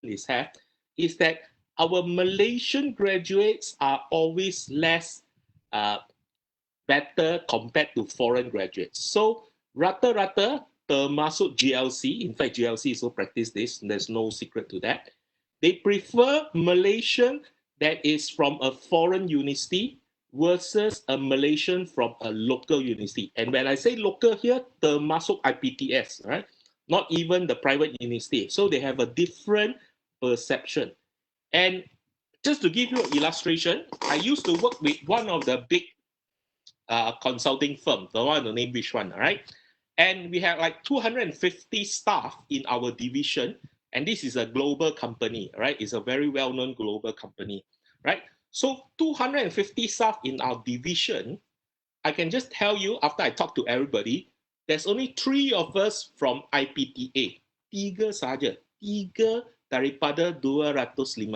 is that our Malaysian graduates are always less better compared to foreign graduates. So rata-rata termasuk GLC, in fact GLC also practice this, there's no secret to that. They prefer Malaysian that is from a foreign university versus a Malaysian from a local university. And when I say local here, termasuk IPTS, right? Not even the private university. So they have a different perception. And just to give you an illustration, I used to work with one of the big consulting firm, don't want to name which one, all right? And we have like 250 staff in our division, and this is a global company, right? It's a very well-known global company, right? So 250 staff in our division, I can just tell you after I talk to everybody, there's only 3 of us from IPTA. 3 saja. 3 daripada 250.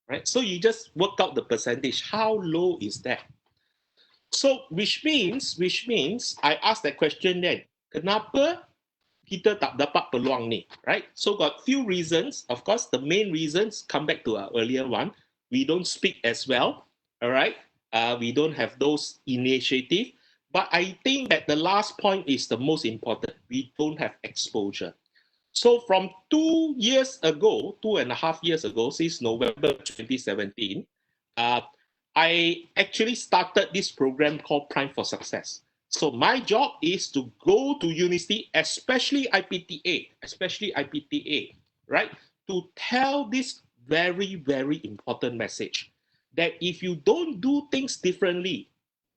Right? So you just work out the percentage. How low is that? So which means I asked that question then, kenapa kita tak dapat peluang ni, right? So got few reasons. Of course, the main reasons come back to our earlier one. We don't speak as well, all right? We don't have those initiative. But I think that the last point is the most important. We don't have exposure. So from 2 years ago, 2.5 years ago, since November 2017, I actually started this program called Prime for Success. So my job is to go to university, especially IPTA, right? To tell this very, very important message that if you don't do things differently,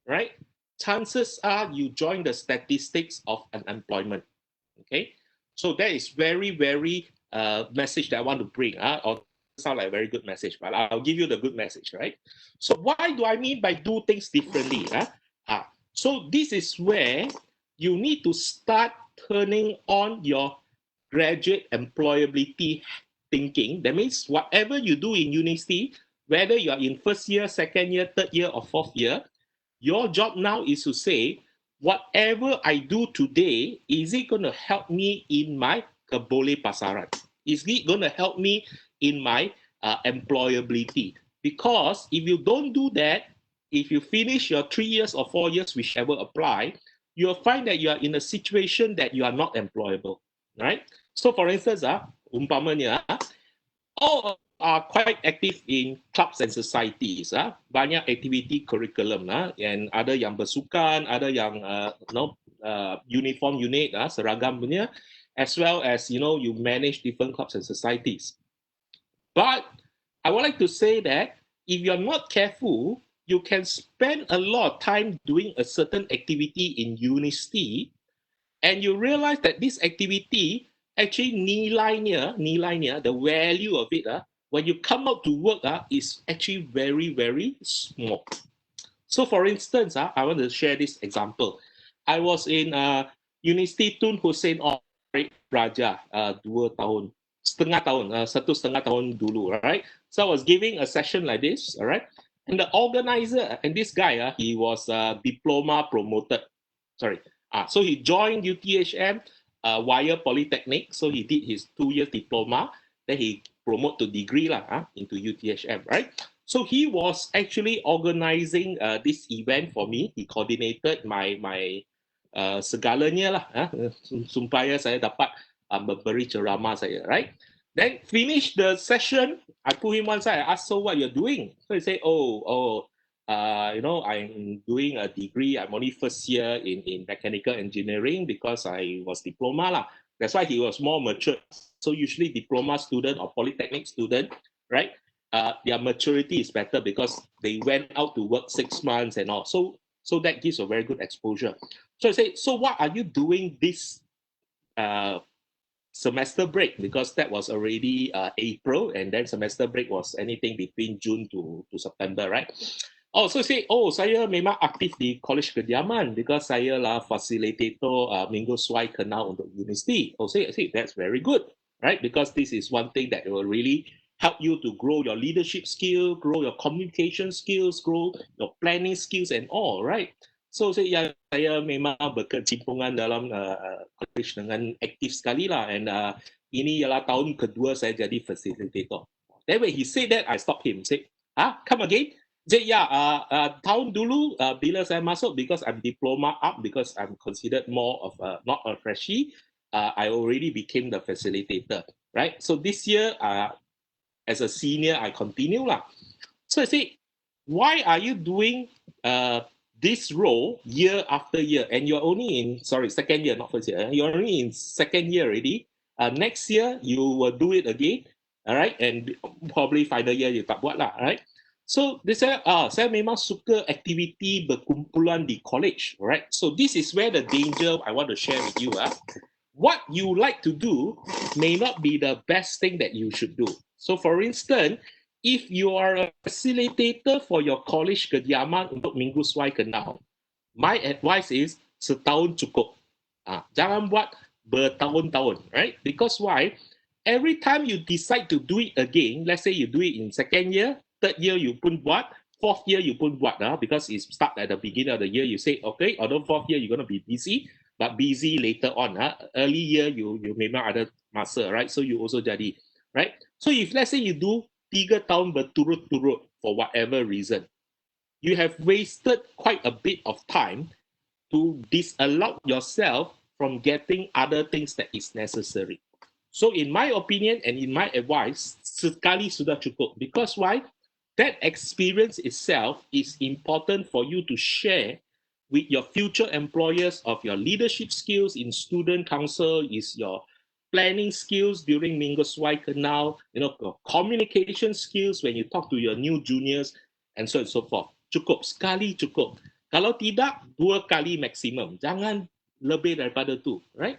right, chances are you join the statistics of unemployment, okay? So that is very, very message that I want to bring. Or sound like a very good message, but I'll give you the good message, right? So why do I mean by do things differently? So this is where you need to start turning on your graduate employability thinking. That means whatever you do in university, whether you are in first year, second year, third year, or fourth year, your job now is to say, whatever I do today, is it going to help me in my keboleh pasaran? Is it going to help me in my employability? Because if you don't do that, if you finish your 3 years or 4 years, whichever apply, you'll find that you are in a situation that you are not employable, right? So for instance, umpamanya, all are quite active in clubs and societies. Banyak activity curriculum and ada yang bersukan, ada yang uniform unit, seragam punya, as well as you manage different clubs and societies. But I would like to say that if you're not careful, you can spend a lot of time doing a certain activity in university, and you realize that this activity actually nilainya, the value of it, when you come out to work, is actually very, very small. So for instance, I want to share this example. I was in University Tun Hussein Raja 2 tahun, setengah tahun, 1.5 tahun dulu, right? So I was giving a session like this, all right? And the organizer, and this guy, he was diploma promoted. Sorry. So he joined UTHM via Polytechnic. So he did his 2 year diploma. Then he promoted to degree into UTHM, right? So he was actually organizing this event for me. He coordinated my segalanya lah, supaya saya dapat memberi ceramah saya, right? Then finish the session, I put him one side. I asked, so what you're doing? So he said, I'm doing a degree. I'm only first year in mechanical engineering because I was diploma lah. That's why he was more mature. So usually diploma student or polytechnic student, right? Their maturity is better because they went out to work 6 months and all. So that gives a very good exposure. So I say, so what are you doing this semester break? Because that was already April, and then semester break was anything between June to September, right? Oh, so say, saya memang aktif di College Kediaman because saya lah facilitator Minggu Suai Kenal untuk university. Oh, say, that's very good, right? Because this is one thing that will really help you to grow your leadership skill, grow your communication skills, grow your planning skills and all, right? So saya memang berkecimpungan dalam college dengan aktif sekali lah, and ini ialah tahun kedua saya jadi facilitator. Then when he said that, I stopped him. Say, come again? Say, yeah, tahun dulu bila saya masuk, because I'm diploma up, because I'm considered more of not a freshie, I already became the facilitator, right? So this year, as a senior, I continue lah. So I say, why are you doing this role year after year? And you're only in, sorry, second year, not first year. You're only in second year already. Next year, you will do it again. All right. And probably final year, you tak buat lah. All right. So they say, saya memang suka aktiviti berkumpulan di college. Right. So this is where the danger I want to share with you. What you like to do may not be the best thing that you should do. So for instance, if you are a facilitator for your college kediaman untuk Minggu Suai Kenal, my advice is setahun cukup. Jangan buat bertahun-tahun, right? Because why? Every time you decide to do it again, let's say you do it in second year, third year you pun buat, fourth year you pun buat, because it start at the beginning of the year, you say, okay, although fourth year you're going to be busy, but busy later on. Early year you memang ada masa, right? So you also jadi, right? So if let's say you do 3 tahun berturut-turut for whatever reason, you have wasted quite a bit of time to disallow yourself from getting other things that is necessary. So in my opinion and in my advice, sekali sudah cukup. Because why? That experience itself is important for you to share with your future employers of your leadership skills in student council, is your planning skills during Minggu Suai Kenal, communication skills when you talk to your new juniors, and so on and so forth. Cukup, sekali cukup. Kalau tidak, 2 kali maksimum. Jangan lebih daripada tu, right?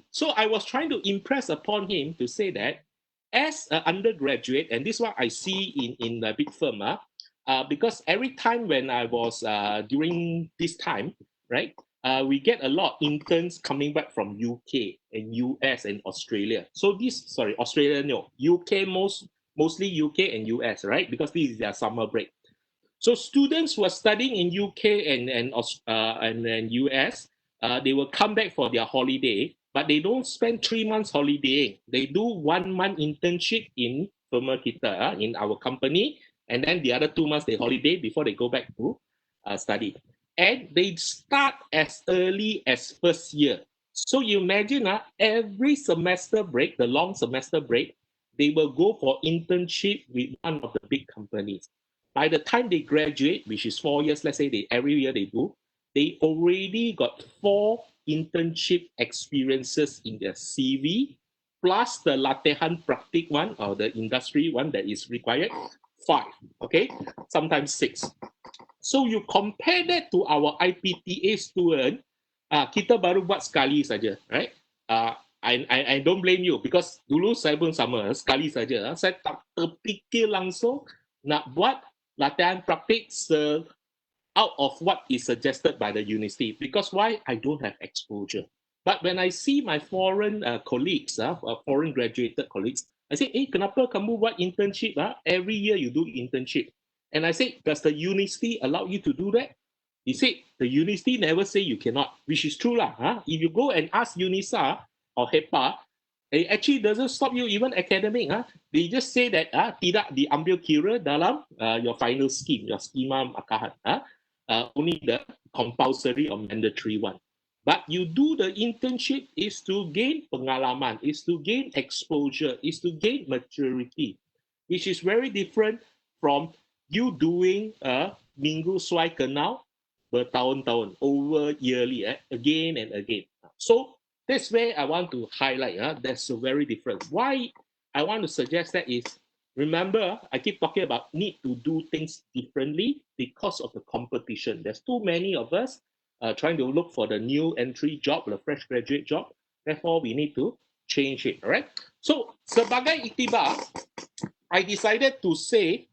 So I was trying to impress upon him to say that as an undergraduate, and this is what I see in the big firm, because every time when I was during this time, right, we get a lot of interns coming back from UK and US and Australia. So Australia, no, UK mostly UK and US, right? Because this is their summer break. So students who are studying in UK and US, they will come back for their holiday, but they don't spend 3 months holidaying. They do 1 month internship in firma kita, in our company, and then the other 2 months they holiday before they go back to study. And they start as early as first year. So you imagine every semester break, the long semester break, they will go for internship with one of the big companies. By the time they graduate, which is 4 years, let's say every year they do, they already got 4 internship experiences in their CV, plus the latihan praktik one or the industry one that is required, 5, okay? Sometimes 6. So you compare that to our IPTA student, kita baru buat sekali saja, right? I don't blame you because dulu saya pun sama, sekali saja. Saya tak terfikir langsung nak buat latihan praktik out of what is suggested by the university. Because why? I don't have exposure. But when I see my foreign colleagues, foreign graduated colleagues, I say, kenapa kamu buat internship? Every year you do internship. And I say, does the university allow you to do that? He said, the university never say you cannot, which is true lah. If you go and ask UNISA or HEPA, it actually doesn't stop you even academic. They just say that tidak diambil kira dalam your final scheme, your schema akahan. Only the compulsory or mandatory one. But you do the internship is to gain pengalaman, is to gain exposure, is to gain maturity, which is very different from you doing a Minggu Suai Kenal bertahun-tahun, over yearly, again and again. So that's where I want to highlight. That's a very different. Why I want to suggest that is, remember, I keep talking about need to do things differently because of the competition. There's too many of us trying to look for the new entry job, the fresh graduate job. Therefore, we need to change it, all right? So, sebagai iktibar, I decided to say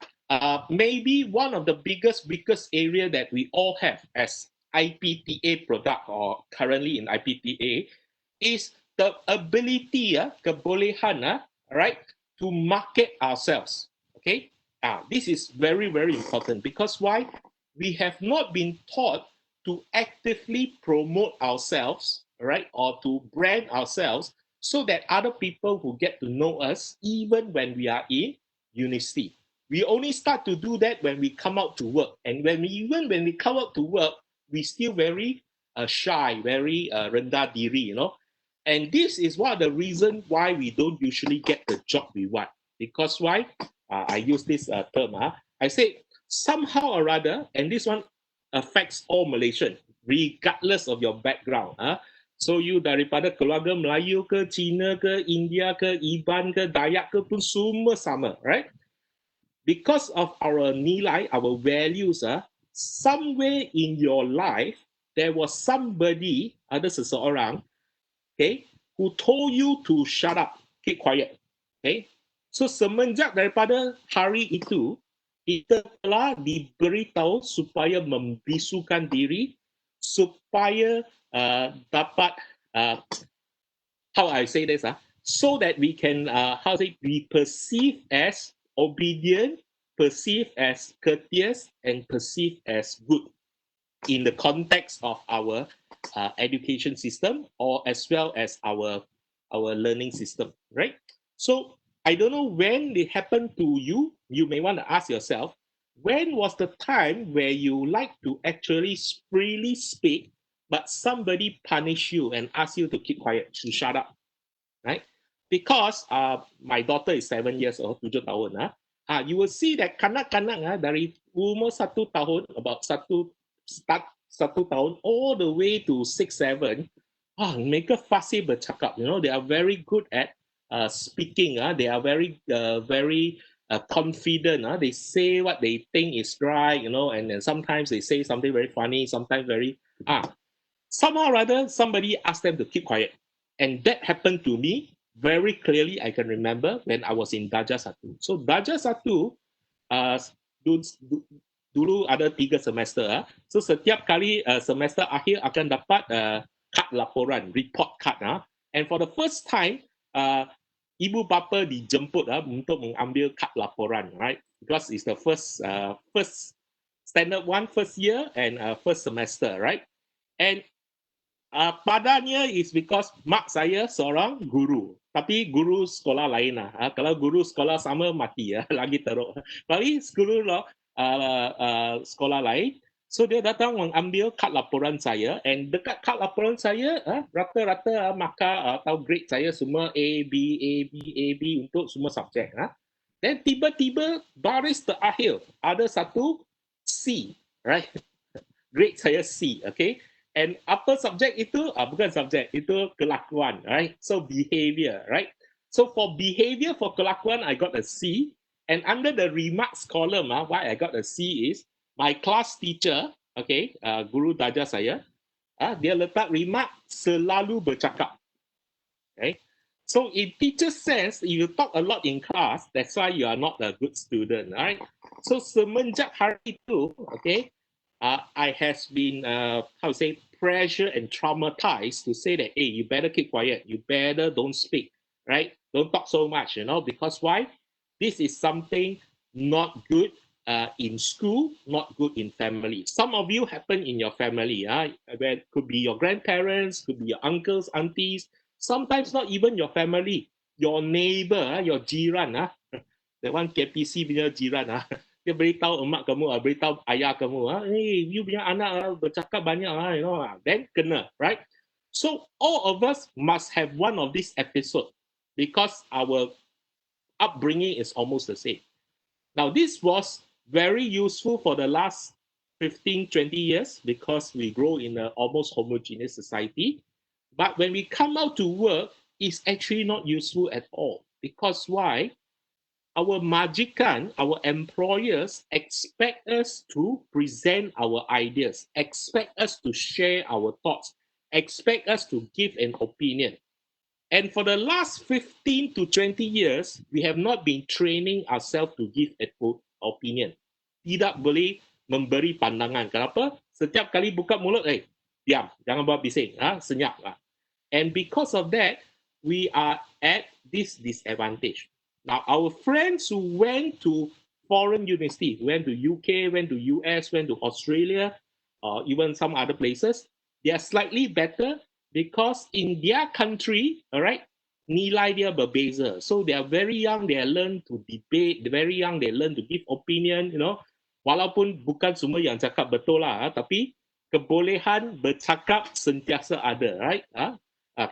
maybe one of the biggest area that we all have as IPTA product or currently in IPTA is the ability, kebolehan, right, to market ourselves. Okay, this is very, very important because why? We have not been taught to actively promote ourselves, right, or to brand ourselves so that other people will get to know us even when we are in university. We only start to do that when we come out to work. And even when we come out to work, we still very shy, very rendah diri, you know. And this is one of the reasons why we don't usually get the job we want. Because why? I use this term. I say somehow or other, and this one affects all Malaysians, regardless of your background. So you daripada keluarga Melayu ke, Cina ke, India ke, Iban ke, Dayak ke pun semua sama, right? Because of our nilai, our values, somewhere in your life, there was somebody, ada seseorang, okay, who told you to shut up, keep quiet. Okay, so semenjak daripada hari itu, kita telah diberitahu supaya membisukan diri, supaya dapat how I say this, so that we can how say be perceived as obedient, perceived as courteous, and perceived as good in the context of our education system, or as well as our learning system, right? So I don't know when it happened to you. You may want to ask yourself, when was the time where you like to actually freely speak, but somebody punish you and ask you to keep quiet, to shut up, right? Because my daughter is 7 years old, 7 tahun. You will see that kanak-kanak dari umur 1 tahun, about start 1 tahun, all the way to 6, 7, mereka fasih bercakap. You know, they are very good at speaking. They are very confident. They say what they think is right, you know, and then sometimes they say something very funny, sometimes very somehow or other, somebody asked them to keep quiet. And that happened to me very clearly. I can remember when I was in Darjah 1. So Darjah 1, dulu ada 3 semester. So setiap kali semester akhir akan dapat kad laporan, report card. And for the first time, ibu bapa dijemput untuk mengambil kad laporan, right? Because it's the first standard 1, first year, and first semester, right? And padanya is because mak saya seorang guru. Tapi guru sekolah lain lah. Kalau guru sekolah sama mati lagi teruk. Tapi guru sekolah lain, so dia datang mengambil kad laporan saya, and dekat kad laporan saya rata-rata markah atau grade saya semua A, B, A, B, A, B untuk semua subjek. Dan tiba-tiba baris terakhir ada satu C, right? Grade saya C, okay? And apa subjek itu? Bukan subjek, itu kelakuan, right? So behavior, right? So for behavior, for kelakuan, I got a C. And under the remarks column, why I got a C is my class teacher, okay, guru darjah saya, dia letak remark selalu bercakap, okay? So in teacher sense, if you talk a lot in class, that's why you are not a good student, right? So semenjak hari itu, okay, I has been, how to say, pressured and traumatized to say that, hey, you better keep quiet. You better don't speak, right? Don't talk so much, you know, because why? This is something not good in school, not good in family. Some of you happen in your family. Where it could be your grandparents, could be your uncles, aunties, sometimes not even your family, your neighbor, your jiran. That one KPC punya jiran. Dia beritahu emak kamu, beritahu ayah kamu, hey, you punya anak bercakap banyak, you know, then kena, right? So all of us must have one of these episodes because our upbringing is almost the same. Now, this was very useful for the last 15, 20 years because we grow in an almost homogeneous society. But when we come out to work, it's actually not useful at all. Because why? Our majikan, our employers expect us to present our ideas, expect us to share our thoughts, expect us to give an opinion. And for the last 15 to 20 years, we have not been training ourselves to give an opinion. Tidak boleh memberi pandangan. Kenapa? Setiap kali buka mulut, diam, jangan buat bising, senyap. And because of that, we are at this disadvantage. Now, our friends who went to foreign university, went to UK, went to US, went to Australia, or even some other places, they are slightly better because in their country, all right, nilai dia berbeza. So they are very young, they learn to debate, very young, they learn to give opinion, you know. Walaupun bukan semua yang cakap betul lah, tapi kebolehan bercakap sentiasa ada, right?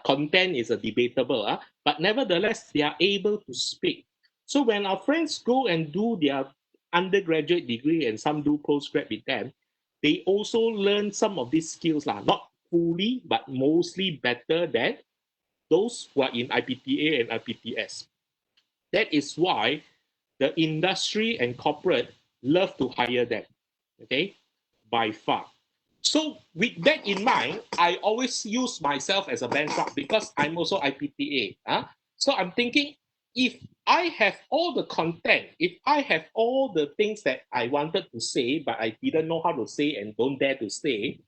Content is a debatable, but nevertheless, they are able to speak. So when our friends go and do their undergraduate degree and some do postgrad with them, they also learn some of these skills, not fully, but mostly better than those who are in IPTA and IPTS. That is why the industry and corporate love to hire them, okay, by far. So with that in mind, I always use myself as a benchmark because I'm also IPTA. So I'm thinking, if I have all the content, if I have all the things that I wanted to say, but I didn't know how to say and don't dare to say,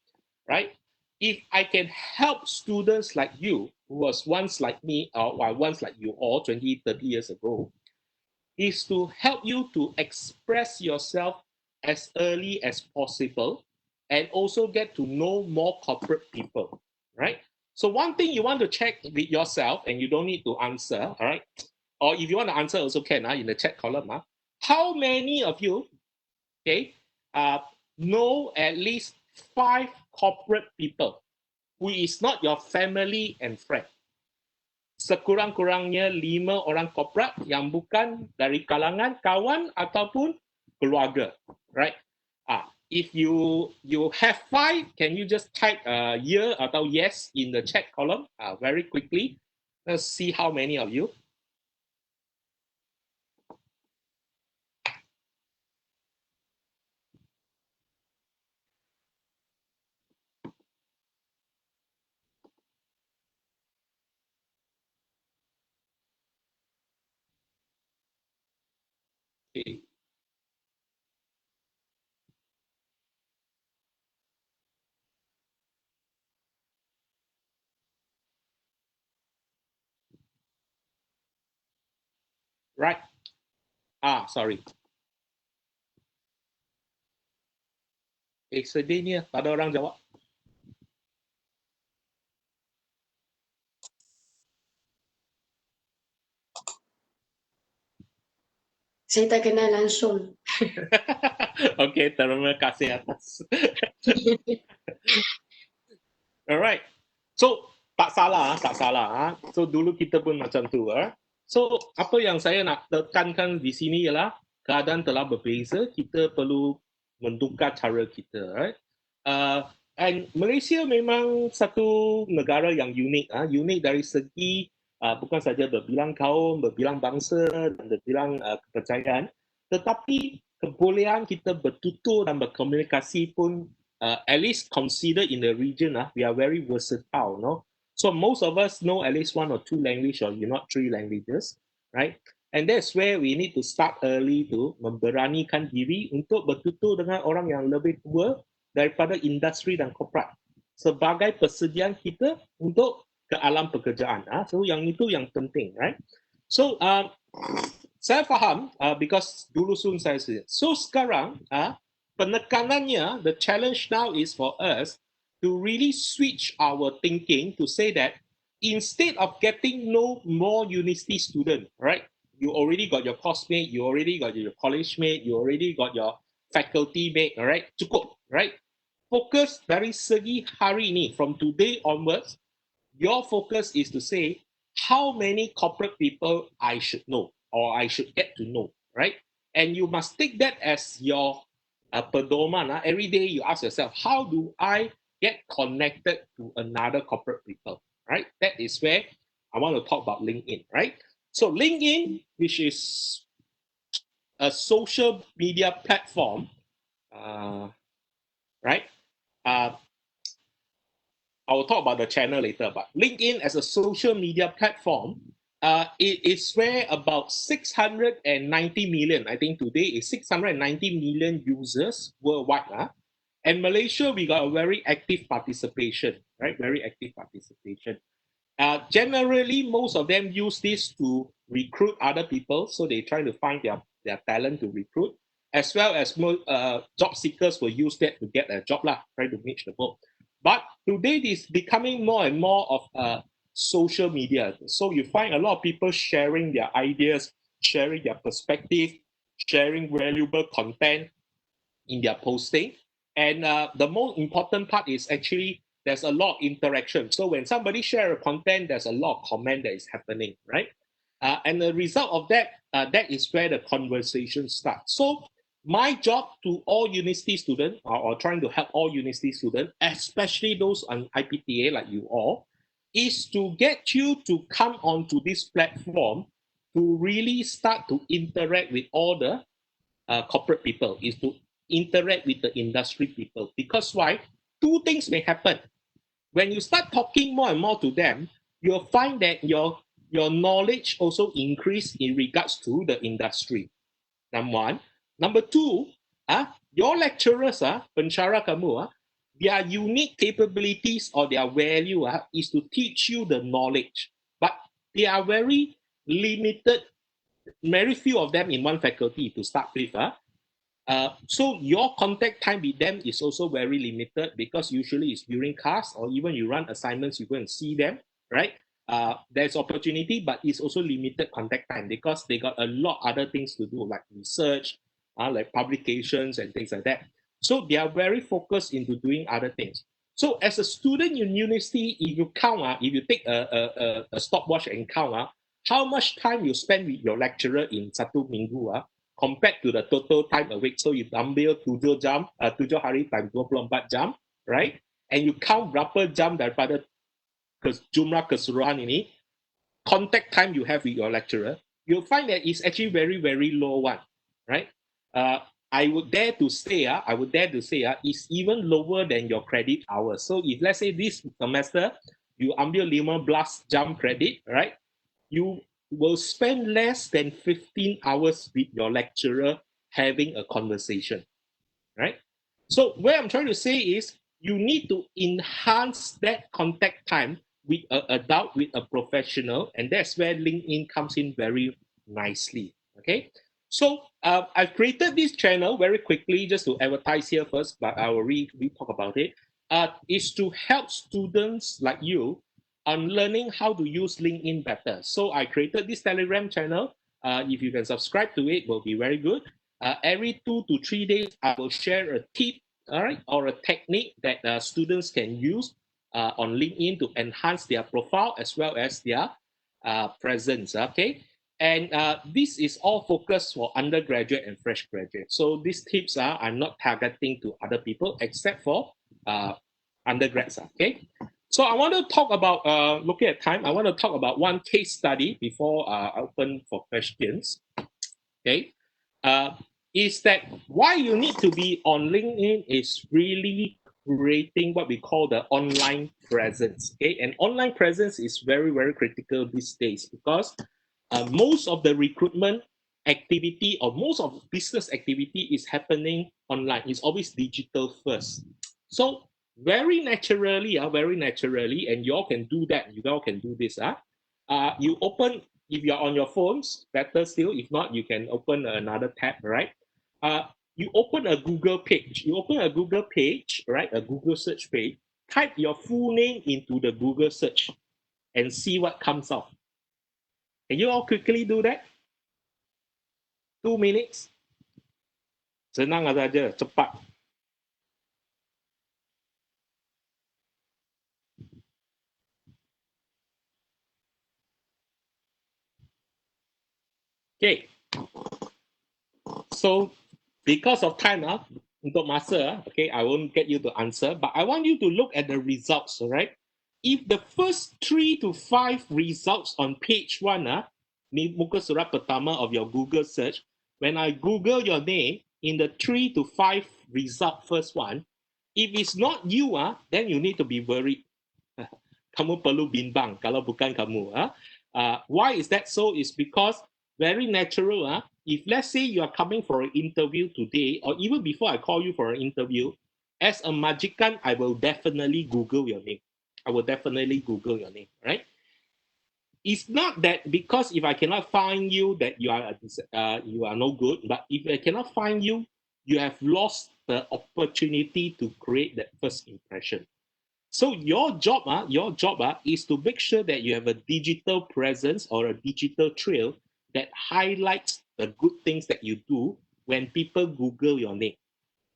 right? If I can help students like you, who was once like me, or once like you all 20, 30 years ago, is to help you to express yourself as early as possible and also get to know more corporate people, right? So one thing you want to check with yourself, and you don't need to answer, all right? Or if you want to answer, also can in the chat column. How many of you, okay, know at least 5 corporate people who is not your family and friend? Sekurang-kurangnya 5 orang korporat yang bukan dari kalangan kawan ataupun keluarga, right? If you have 5, can you just type yeah atau yes in the chat column very quickly? Let's see how many of you. Okay. Right. Sorry. Sedihnya tak ada orang jawab. Saya tak kenal langsung. Okay, terima kasih atas. Alright. So tak salah, tak salah. So dulu kita pun macam tu. So apa yang saya nak tekankan di sini ialah keadaan telah berbeza. Kita perlu menukar cara kita. Right? And Malaysia memang satu negara yang unik. Unik dari segi bukan saja berbilang kaum, berbilang bangsa dan berbilang kepercayaan, tetapi kebolehan kita bertutur dan berkomunikasi pun at least considered in the region, we are very versatile, no? So most of us know at least 1 or 2 language, or not 3 languages, right? And that's where we need to start early to memberanikan diri untuk bertutur dengan orang yang lebih tua daripada industri dan korporat sebagai persediaan kita untuk ke alam pekerjaan. So yang itu yang penting, right? So saya faham because dulu sun saya sendiri. So sekarang penekanannya, the challenge now is for us to really switch our thinking to say that instead of getting no more university student, right? You already got your course mate, you already got your college mate, you already got your faculty mate, all right? Cukup, right? Focus dari segi hari ini, from today onwards, your focus is to say how many corporate people I should know or I should get to know, right? And you must take that as your pedoman. Every day you ask yourself, how do I get connected to another corporate people, right? That is where I want to talk about LinkedIn, right? So LinkedIn, which is a social media platform, right? I will talk about the channel later, but LinkedIn as a social media platform, it is where about 690 million, I think today is 690 million users worldwide. And Malaysia, we got a very active participation, right? Very active participation. Generally, most of them use this to recruit other people. So they try to find their talent to recruit, as well as job seekers will use that to get a job, try to reach the goal. But today, it is becoming more and more of a social media. So you find a lot of people sharing their ideas, sharing their perspective, sharing valuable content in their posting. And the most important part is actually there's a lot of interaction. So when somebody share a content, there's a lot of comment that is happening, right? And the result of that, that is where the conversation starts. So my job to all university students, or trying to help all university students, especially those on IPTA like you all, is to get you to come onto this platform to really start to interact with all the corporate people, is to interact with the industry people. Because why? Two things may happen. When you start talking more and more to them, you'll find that your knowledge also increase in regards to the industry. Number one. Number two, your lecturers, pensyarah kamu, their unique capabilities or their value is to teach you the knowledge. But they are very limited, very few of them in one faculty to start with. So your contact time with them is also very limited because usually it's during class or even you run assignments, you go and see them, right? There's opportunity, but it's also limited contact time because they got a lot other things to do like research, like publications and things like that. So they are very focused into doing other things. So as a student in university, if you count, if you take a stopwatch and count, how much time you spend with your lecturer in satu minggu, compared to the total time a week. So you ambil 7 jam, 7 hari times 24 jam, right? And you count berapa jam daripada jumlah keseluruhan ini, contact time you have with your lecturer, you'll find that it's actually very, very low one, right? I would dare to say, it's even lower than your credit hours. So if let's say this semester, you ambil 15 jam credit, right? You will spend less than 15 hours with your lecturer having a conversation, right? So what I'm trying to say is you need to enhance that contact time with an adult, with a professional, and that's where LinkedIn comes in very nicely, okay? So I've created this channel very quickly just to advertise here first, but I will talk about it. Is to help students like you on learning how to use LinkedIn better. So I created this Telegram channel. If you can subscribe to it, will be very good. Every 2 to 3 days, I will share a tip, all right, or a technique that students can use on LinkedIn to enhance their profile as well as their presence. Okay, and this is all focused for undergraduate and fresh graduates. So these tips I'm not targeting to other people except for undergrads. Okay. So I want to talk about, looking at time, I want to talk about one case study before I open for questions. Okay. Is that why you need to be on LinkedIn is really creating what we call the online presence. Okay. And online presence is very, very critical these days because most of the recruitment activity or most of business activity is happening online. It's always digital first. So very naturally, and you all can do that. You all can do this. You open, if you're on your phones, better still. If not, you can open another tab, right? You open a Google page. You open a Google page, right? A Google search page. Type your full name into the Google search and see what comes up. Can you all quickly do that? 2 minutes. Senang saja, cepat. Okay. So because of time, untuk masa, okay, I won't get you to answer, but I want you to look at the results, all right? If the first 3 to 5 results on page 1, ni muka surat pertama of your Google search, when I Google your name, in the 3 to 5 result first one, if it's not you, then you need to be worried. Kamu perlu bimbang kalau bukan kamu. Why is that so? Is because very natural. If let's say you are coming for an interview today, or even before I call you for an interview, as a majikan, I will definitely Google your name. I will definitely Google your name, right? It's not that because if I cannot find you that you are no good, but if I cannot find you, you have lost the opportunity to create that first impression. So your job is to make sure that you have a digital presence or a digital trail that highlights the good things that you do when people Google your name.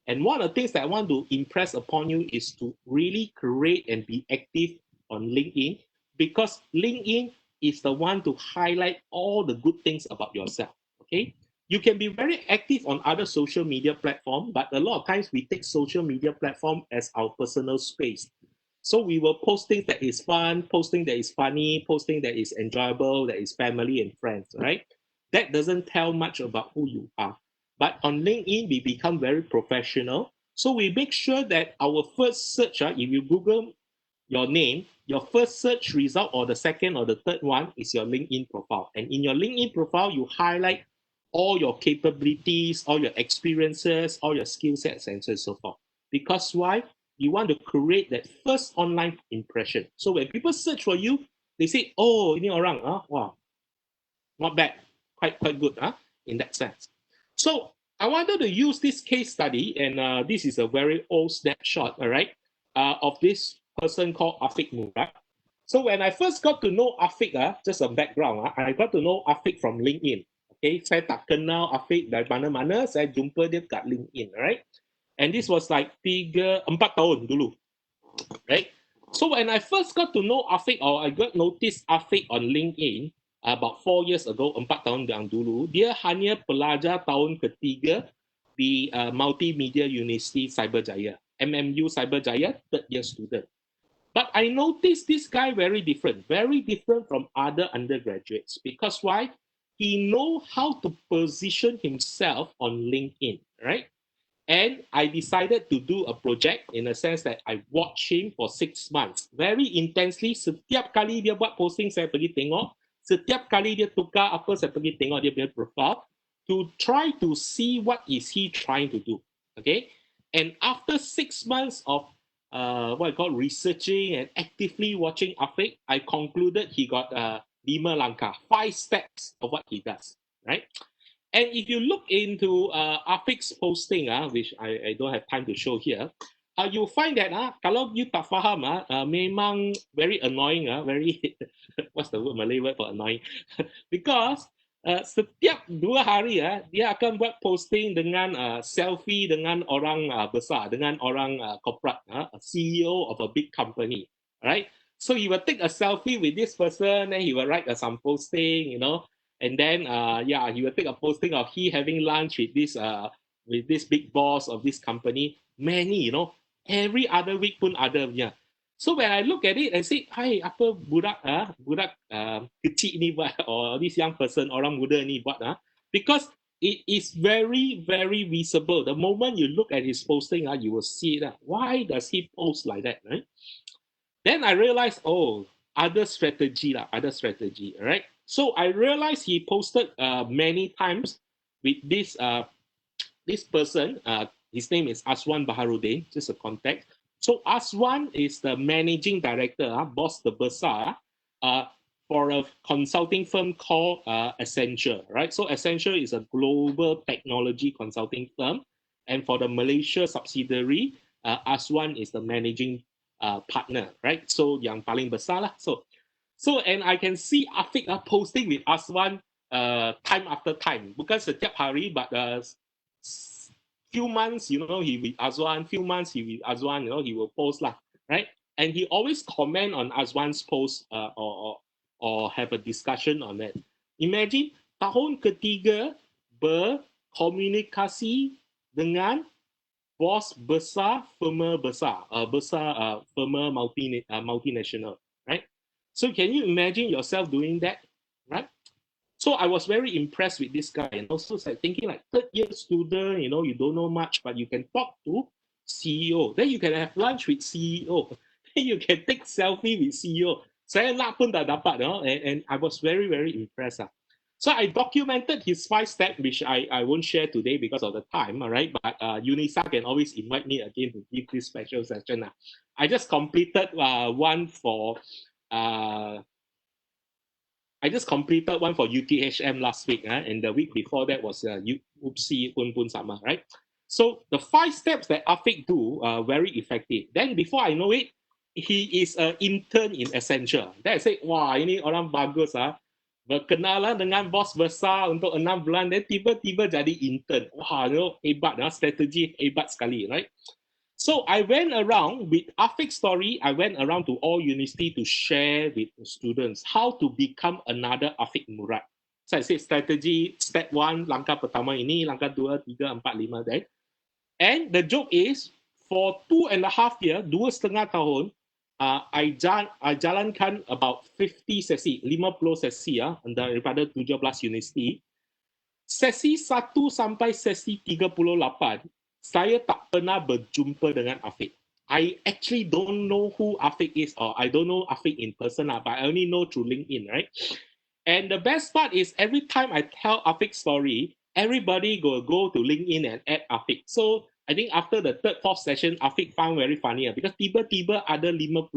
And one of the things that I want to impress upon you is to really create and be active on LinkedIn, because LinkedIn is the one to highlight all the good things about yourself. Okay. You can be very active on other social media platform, but a lot of times we take social media platform as our personal space. So we will post things that is fun, posting that is funny, posting that is enjoyable, that is family and friends, right? That doesn't tell much about who you are. But on LinkedIn, we become very professional. So we make sure that our first search, if you Google your name, your first search result or the second or the third one is your LinkedIn profile. And in your LinkedIn profile, you highlight all your capabilities, all your experiences, all your skill sets, and so on and so forth. Because why? You want to create that first online impression. So when people search for you, they say, oh, ini orang, wow, not bad, quite good, in that sense. So I wanted to use this case study, and this is a very old snapshot, all right, of this person called Afiq Murad. So when I first got to know Afiq, just a background, I got to know Afiq from LinkedIn. Okay, saya tak kenal Afiq dari mana-mana, saya jumpa dia kat LinkedIn, right? And this was like 4 tahun dulu, right? So when I first got to know Afiq, or I got noticed Afiq on LinkedIn about 4 years ago, 4 tahun yang dulu, dia hanya pelajar tahun ketiga di Multimedia University Cyberjaya, MMU Cyberjaya, third year student. But I noticed this guy very different from other undergraduates. Because why? He know how to position himself on LinkedIn, right? And I decided to do a project in a sense that I watched him for 6 months. Very intensely, setiap kali dia buat posting, saya pergi tengok. Setiap kali dia tukar apa, saya pergi tengok dia punya profile to try to see what is he trying to do. Okay? And after 6 months of what I call researching and actively watching Afiq, I concluded he got 5 steps of what he does, right? And if you look into Afiq's posting, which I don't have time to show here, you'll find that kalau you tak faham, memang very annoying, very, what's the word, Malay word for annoying? Because setiap 2 hari dia akan buat posting dengan selfie dengan orang besar, dengan orang corporate, a CEO of a big company, right? So he will take a selfie with this person, then he will write some posting, and then he will take a posting of he having lunch with this big boss of this company. Many, every other week pun ada punya. So when I look at it, I say, hai, apa budak kecil ni buat, or this young person, orang muda ni buat, because it is very, very visible. The moment you look at his posting, you will see that. Why does he post like that, right? Then I realized, oh, other strategy, right? So I realized he posted many times with this person. His name is Aswan Baharudin, just a context. So Aswan is the managing director, boss the besar, for a consulting firm called Accenture, right? So Accenture is a global technology consulting firm, and for the Malaysia subsidiary, Aswan is the managing partner, right? So yang paling besar lah. So and I can see Afiq posting with Aswan time after time. Bukan setiap hari, but few months, he with Azwan, few months he with Azwan, he will post lah, right? And he always comment on Azwan's post or have a discussion on it. Imagine tahun ketiga berkomunikasi dengan bos besar, firma besar, firma multinational, right? So can you imagine yourself doing that, right? So I was very impressed with this guy, and also like thinking like third year student, you don't know much, but you can talk to CEO. Then you can have lunch with CEO. Then you can take selfie with CEO. Saya nak pun dah dapat, and I was very, very impressed. So I documented his 5 steps, which I won't share today because of the time, all right? But Unisa can always invite me again to give this special session. I just completed one for UTHM last week, and the week before that was UPSI Pun Sama, right? So the 5 steps that Afiq do are very effective. Then before I know it, he is an intern in Essential. Then I said, wah, ini orang bagus ah. Berkenalan dengan bos besar untuk 6 bulan, dan tiba-tiba jadi intern. Wah, you know, hebat, strategi hebat sekali, right? So I went around with Afiq story. I went around to all university to share with the students how to become another Afiq Murad. So I said strategi, step 1, langkah pertama ini, langkah 2, 3, 4, 5, then. And the joke is, for 2.5 years, 2,5 tahun, I jalankan about 50 sesi, 50 sesi ya, daripada 17 universiti. Sesi 1 sampai sesi 38, saya tak pernah berjumpa dengan Afiq. I actually don't know who Afiq is, or I don't know Afiq in person, but I only know through LinkedIn, right? And the best part is, every time I tell Afiq's story, everybody go to LinkedIn and add Afiq. So I think after the third, fourth session, Afiq found very funny because tiba-tiba ada 50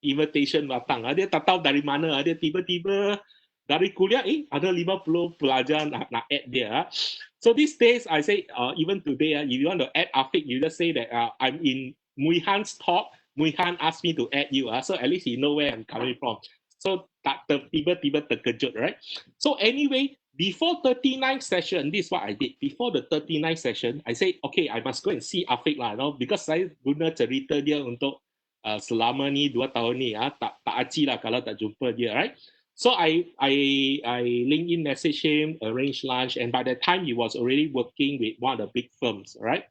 invitation datang. Dia tak tahu dari mana. Dia tiba-tiba dari kuliah, ada 50 pelajar nak add dia. So these days, I say, even today, if you want to add Afiq, you just say that I'm in Muihan's talk. Muihan asked me to add you. So at least he know where I'm coming from. So tiba-tiba terkejut, right? So anyway, before 39 session, this is what I did. Before the 39 session, I said, okay, I must go and see Afiq lah, because saya guna cerita dia untuk selama ni 2 tahun ni, tak aci lah kalau tak jumpa dia, right? So I LinkedIn message him, arrange lunch, and by that time he was already working with one of the big firms, right?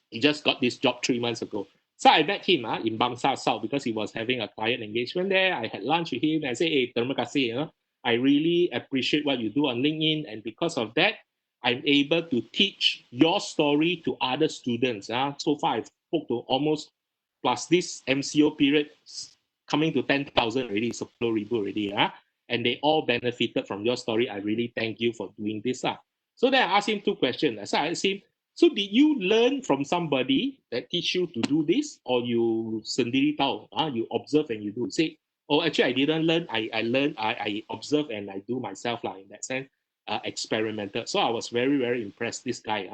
He just got this job 3 months ago. So I met him in Bangsa South because he was having a client engagement there. I had lunch with him and I said, hey, terima kasih. I really appreciate what you do on LinkedIn. And because of that, I'm able to teach your story to other students. So far, I've spoke to almost, plus this MCO period, coming to 10,000 already, so 10,000 already. And they all benefited from your story. I really thank you for doing this. So then I asked him 2 questions. So I asked him, so did you learn from somebody that teach you to do this, or you sendiri tahu? You observe and you do? Say, oh, actually I didn't learn. I learned. I observe and I do myself in that sense, experimental. So I was very, very impressed. This guy.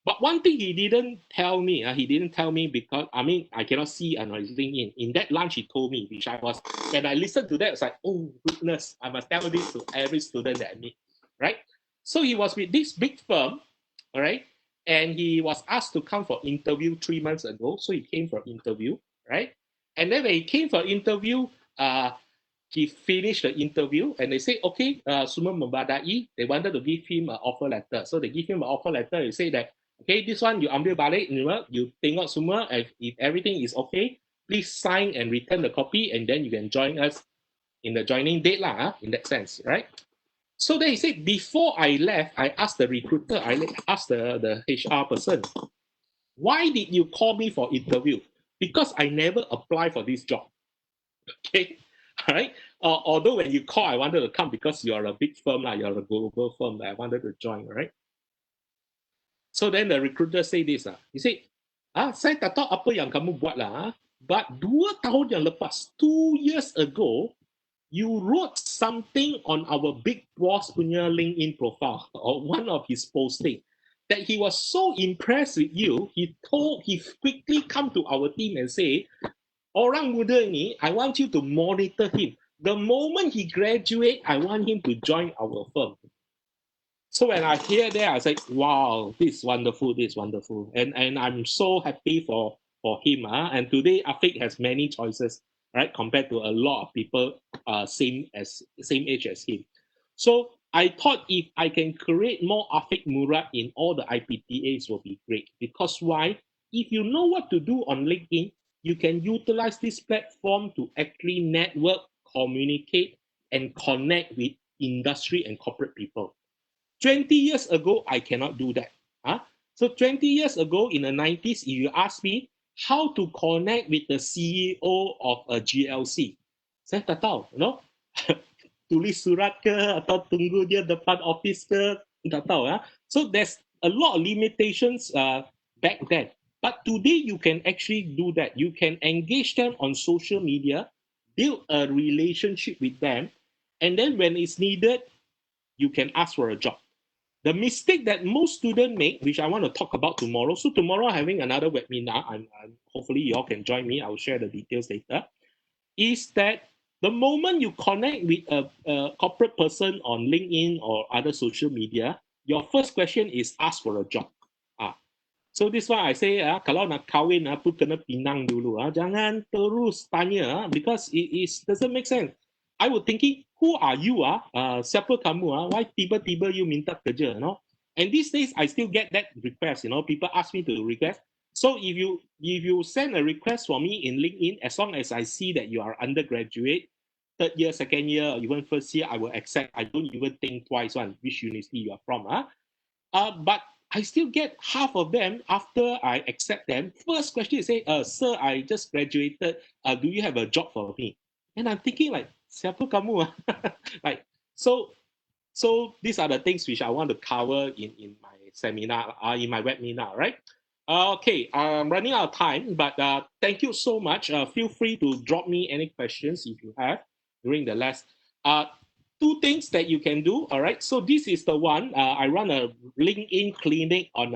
But one thing he didn't tell me. He didn't tell me because I cannot see on his LinkedIn. In that lunch he told me, which I was, when I listened to that, I was like, oh goodness, I must tell this to every student that I meet, right? So he was with this big firm, all right. And he was asked to come for interview 3 months ago. So he came for interview, right? And then when he came for interview, he finished the interview and they say, okay, semua membadai. They wanted to give him an offer letter. So they give him an offer letter. They say that, okay, this one you ambil balik, you tengok semua. If everything is okay, please sign and return the copy, and then you can join us in the joining date in that sense, right? So then he said, before I left, I asked the recruiter, I asked the HR person, why did you call me for interview? Because I never applied for this job. Okay, all right. Although when you call, I wanted to come because you're a big firm, you're a global firm that I wanted to join, right? So then the recruiter say this, he said, saya tak tahu apa yang kamu buat lah, but 2 tahun yang lepas, 2 years ago, you wrote something on our big boss punya LinkedIn profile or one of his posting that he was so impressed with you, he quickly come to our team and say, orang muda ini, I want you to monitor him. The moment he graduate, I want him to join our firm. So when I hear that, I was like, wow, this is wonderful, this is wonderful. And I'm so happy for him. And today, Afiq has many choices, right, compared to a lot of people same age as him. So I thought if I can create more Afiq Murad in all the IPTAs will be great. Because why? If you know what to do on LinkedIn, you can utilize this platform to actually network, communicate, and connect with industry and corporate people. 20 years ago, I cannot do that. So 20 years ago, in the 90s, if you ask me how to connect with the CEO of a GLC, saya tak tahu, tulis surat ke atau tunggu dia depan office ke, tak tahu. So there's a lot of limitations back then. But today, you can actually do that. You can engage them on social media, build a relationship with them, and then when it's needed, you can ask for a job. The mistake that most students make, which I want to talk about tomorrow. So tomorrow I'm having another webinar. Hopefully you all can join me. I'll share the details later. Is that the moment you connect with a corporate person on LinkedIn or other social media, your first question is ask for a job. Ah, so this why I say kalau nak kahwin pun kena pinang dulu jangan terus tanya because it is doesn't make sense. I was thinking, who are you siapa kamu why tiba-tiba you minta kerja, you know? And these days I still get that request, you know, people ask me to request. So if you send a request for me in LinkedIn, as long as I see that you are undergraduate, third year, second year, or even first year, I will accept. I don't even think twice on which university you are from. But I still get half of them after I accept them. First question is say, sir, I just graduated. Do you have a job for me? And I'm thinking like, siapa kamu? Like, so these are the things which I want to cover in my seminar, in my webinar, right? Okay, I'm running out of time, but thank you so much. Feel free to drop me any questions if you have during the last. Two things that you can do, all right? So this is the one, I run a LinkedIn clinic on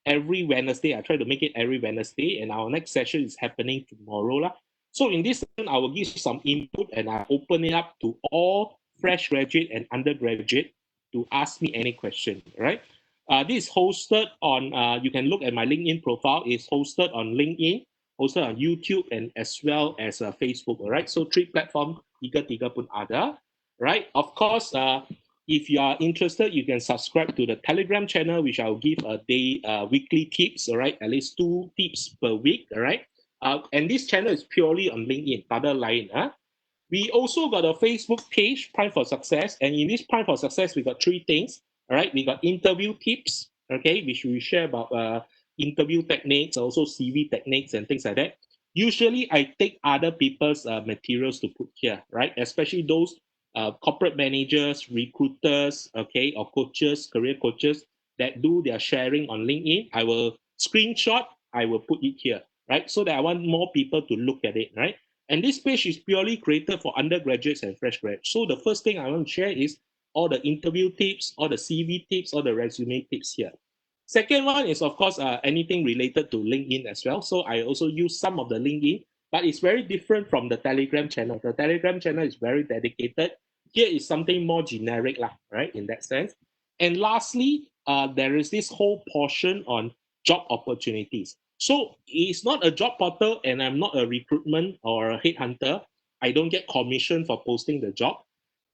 every Wednesday. I try to make it every Wednesday, and our next session is happening tomorrow. Lah. So in this session, I will give some input and I open it up to all fresh graduate and undergraduate to ask me any question, right? This is hosted on, you can look at my LinkedIn profile, it's hosted on LinkedIn, hosted on YouTube, and as well as Facebook, all right? So three platforms, tiga pun ada, right? Of course, if you are interested, you can subscribe to the Telegram channel, which I'll give a weekly tips, all right? At least 2 tips per week, all right? And this channel is purely on LinkedIn, tada lain. We also got a Facebook page, Prime for Success. And in this Prime for Success, we got 3 things. All right. We got interview tips, okay, which we share about interview techniques, also CV techniques and things like that. Usually, I take other people's materials to put here, right? Especially those corporate managers, recruiters, okay, or coaches, career coaches that do their sharing on LinkedIn. I will screenshot, I will put it here, right? So that I want more people to look at it, right? And this page is purely created for undergraduates and fresh graduates. So the first thing I want to share is all the interview tips, all the CV tips, all the resume tips here. Second one is, of course, anything related to LinkedIn as well. So I also use some of the LinkedIn, but it's very different from the Telegram channel. The Telegram channel is very dedicated. Here is something more generic, right, in that sense. And lastly, there is this whole portion on job opportunities. So it's not a job portal and I'm not a recruitment or a headhunter. I don't get commission for posting the job.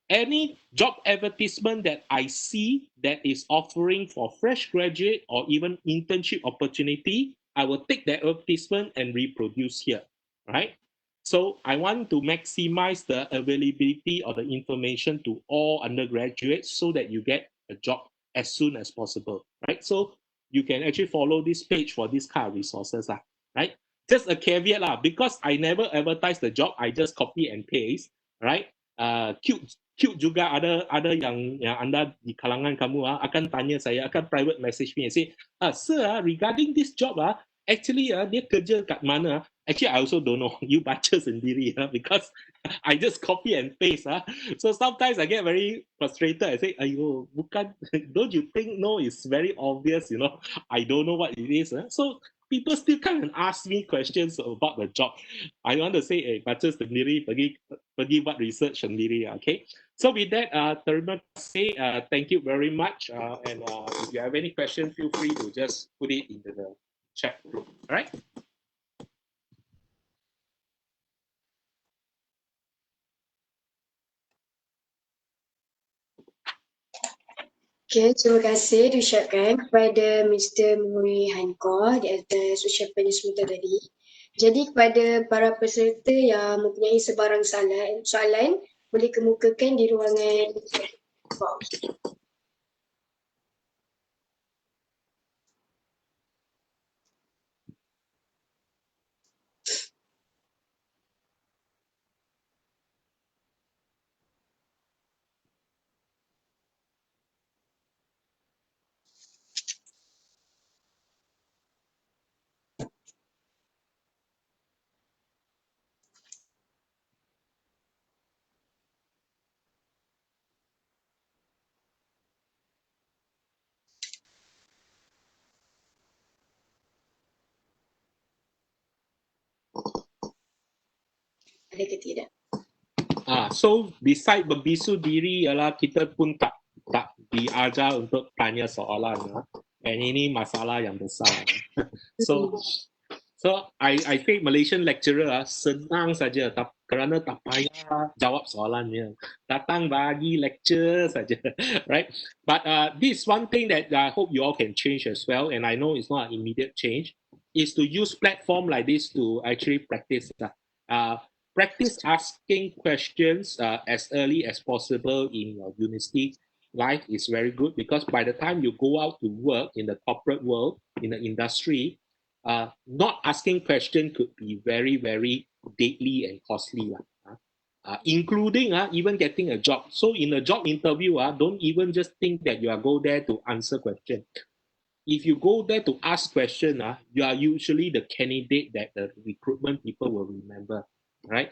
Any job advertisement that I see that is offering for fresh graduate or even internship opportunity, I will take that advertisement and reproduce here, right? So I want to maximize the availability of the information to all undergraduates so that you get a job as soon as possible, right? So you can actually follow this page for this kind of resources, right? Just a caveat, because I never advertise the job, I just copy and paste, right? Cute juga ada yang anda di kalangan kamu akan tanya saya, akan private message me and say, sir, regarding this job actually dia kerja kat mana? Actually, I also don't know. You baca sendiri because I just copy and paste. So sometimes I get very frustrated. I say, ayo, bukan, don't you think, no, it's very obvious, you know, I don't know what it is. So people still come and ask me questions about the job. I want to say, baca sendiri, pergi buat research sendiri, okay? So with that, terima kasih. Thank you very much. And if you have any questions, feel free to just put it into the chat room. All right? Okay, terima kasih diucapkan kepada Mr. Muri Hanko di atas ucapannya sebentar tadi. Jadi kepada para peserta yang mempunyai sebarang soalan boleh kemukakan di ruangan box. ada ke tidak. So beside berbisu diri ialah kita pun tak diajar untuk tanya soalan. And ini masalah yang besar. So I think Malaysian lecturer senang saja kerana tak payah jawab soalannya. Datang bagi lecture saja, right? But this one thing that I hope you all can change as well, and I know it's not an immediate change, is to use platform like this to actually practice. Practice asking questions as early as possible in your university life is very good, because by the time you go out to work in the corporate world, in the industry, not asking question could be very, very deadly and costly, including even getting a job. So in a job interview, don't even just think that you are go there to answer question. If you go there to ask question, you are usually the candidate that the recruitment people will remember, right?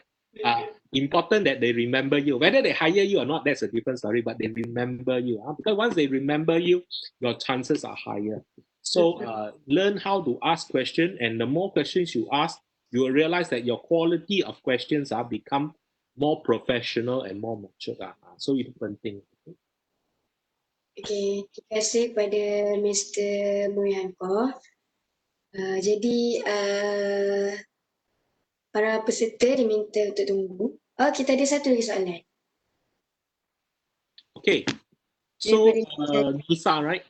Important that they remember you. Whether they hire you or not, that's a different story, but they remember you. Because once they remember you, your chances are higher. So learn how to ask questions, and the more questions you ask, you will realize that your quality of questions become more professional and more mature. So itu penting. Okay, terima kasih kepada Mr. Muyanko. Jadi para peserta diminta untuk tunggu. Kita ada satu lagi soalan. Okay, so Nisa, right?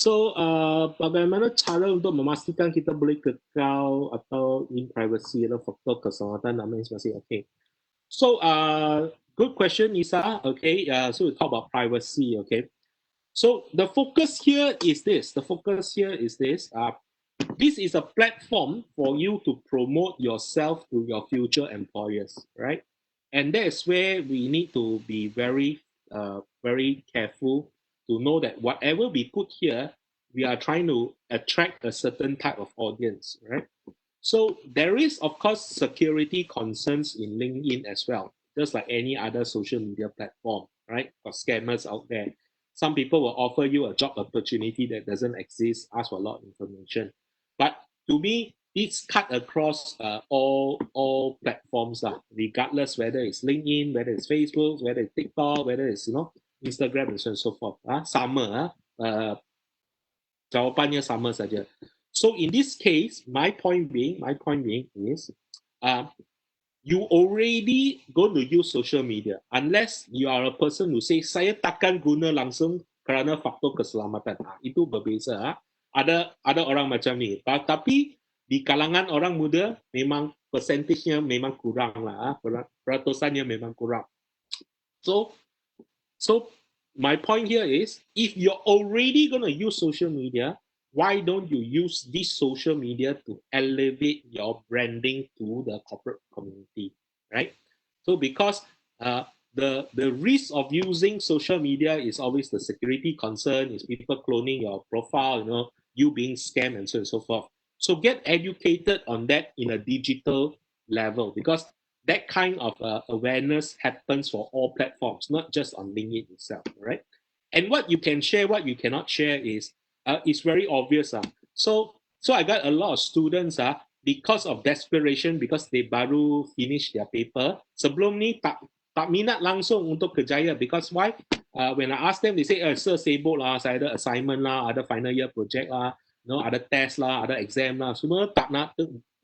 So, bagaimana cara untuk memastikan kita boleh kekal atau in privacy atau faktor keselamatan dan lain sebagainya? Okay. So, good question, Nisa. Okay, so we talk about privacy. Okay. So the focus here is this. This is a platform for you to promote yourself to your future employers, right? And that's where we need to be very, very careful to know that whatever we put here, we are trying to attract a certain type of audience, right? So there is, of course, security concerns in LinkedIn as well, just like any other social media platform, right? Got scammers out there. Some people will offer you a job opportunity that doesn't exist, ask for a lot of information. But to me, it's cut across all platforms, regardless whether it's LinkedIn, whether it's Facebook, whether it's TikTok, whether it's Instagram, and so on and so forth. Sama, jawapannya sama saja. So in this case, my point being is, you already going to use social media unless you are a person who say saya takkan guna langsung kerana faktor keselamatan. Itu berbeza. Ada orang macam ni. Tapi di kalangan orang muda memang persentasenya memang kurang lah. Peratusannya memang kurang. So my point here is, if you're already going to use social media, why don't you use this social media to elevate your branding to the corporate community, right? So because the risk of using social media is always the security concern, is people cloning your profile, you being scammed and so on and so forth. So get educated on that in a digital level, because that kind of awareness happens for all platforms, not just on LinkedIn itself, right? And what you can share, what you cannot share is very obvious. So I got a lot of students because of desperation, because they baru finish their paper. Sebelum ni tak minat langsung untuk kerjaya, because why? When I ask them, they say, sir sibuk lah, saya ada assignment lah, ada final year project lah, ada test lah, ada exam lah, semua tak nak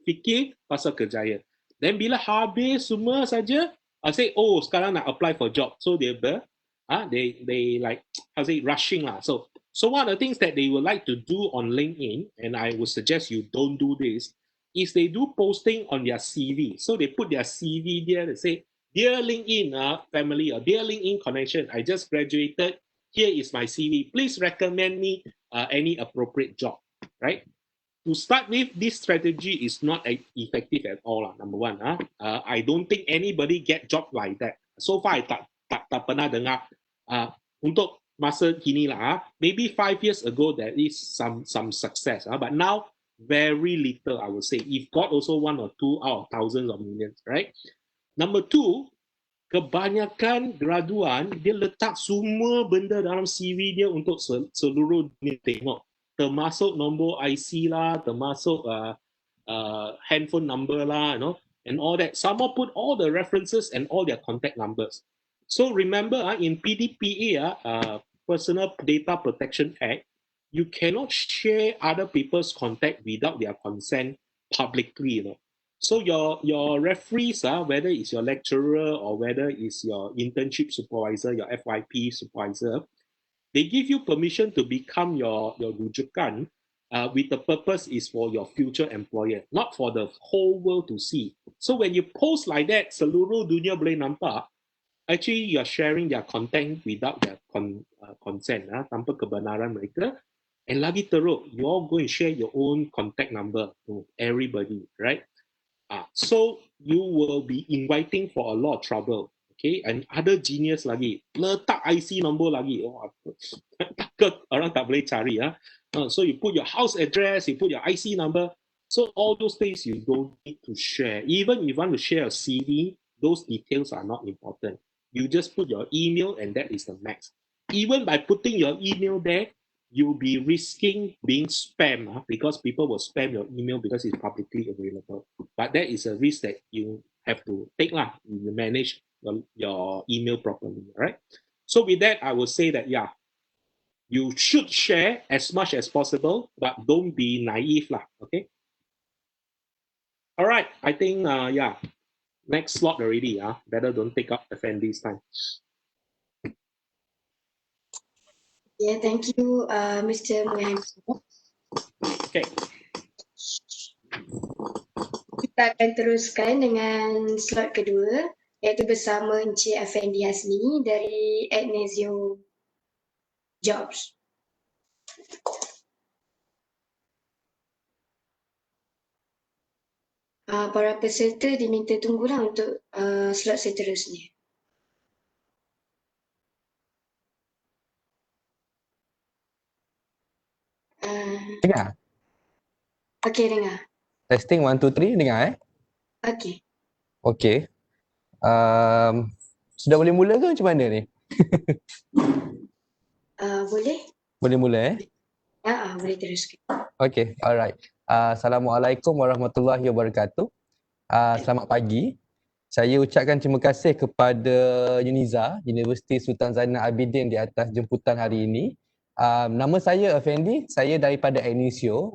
fikir pasal kerjaya. Then bila habis semua saja, I say, oh sekarang nak apply for job. So they like, how say, rushing lah. So one of the things that they would like to do on LinkedIn, and I would suggest you don't do this, is they do posting on their CV. So they put their CV there, they say, dear LinkedIn family, or dear LinkedIn connection, I just graduated, here is my CV, please recommend me any appropriate job, right? To start with, this strategy is not effective at all, number one. I don't think anybody get job like that. So far, I tak pernah dengar. Untuk masa kini lah, maybe 5 years ago there is some success, but now very little, I would say. If got also 1 or 2 out of thousands or millions, right? Number two, kebanyakan graduan dia letak semua benda dalam CV dia untuk seluruh dunia tengok, termasuk nombor IC lah, termasuk handphone number lah, and all that. Some more put all the references and all their contact numbers. So remember, in PDPA, Personal Data Protection Act, you cannot share other people's contact without their consent publicly. So your referees, whether it's your lecturer or whether it's your internship supervisor, your FYP supervisor, they give you permission to become your rujukan, with the purpose is for your future employer, not for the whole world to see. So when you post like that, seluruh dunia boleh nampak, actually you're sharing their content without their consent, tanpa kebenaran mereka. And lagi teruk, you all go and share your own contact number to everybody, right? So you will be inviting for a lot of trouble. Okay, and other genius lagi, letak IC number lagi. Takut orang tak boleh cari. So you put your house address, you put your IC number. So all those things you don't need to share. Even if you want to share a CV, those details are not important. You just put your email and that is the max. Even by putting your email there, you'll be risking being spam, because people will spam your email because it's publicly available. But that is a risk that you have to take. You manage your email properly, right? So with that, I will say that, yeah, you should share as much as possible, but don't be naive, okay? All right, I think, yeah, next slot already. Better don't take up Effendi's time. Yeah, thank you, Mr. Mohan. Okay. Kita akan teruskan dengan slot kedua, iaitu bersama Encik Effendi Hasni dari Agnesio Jobs. Para peserta diminta tunggulah untuk slot seterusnya. Dengar? Okey, dengar. Testing 1, 2, 3, dengar Okey. Okey. Sudah boleh mula ke macam mana ni? Boleh? Boleh mula Boleh teruskan. Okey, alright. Assalamualaikum warahmatullahi wabarakatuh. Selamat pagi. Saya ucapkan terima kasih kepada UNIZA, Universiti Sultan Zainal Abidin, di atas jemputan hari ini. Nama saya Effendi, saya daripada Agnesio,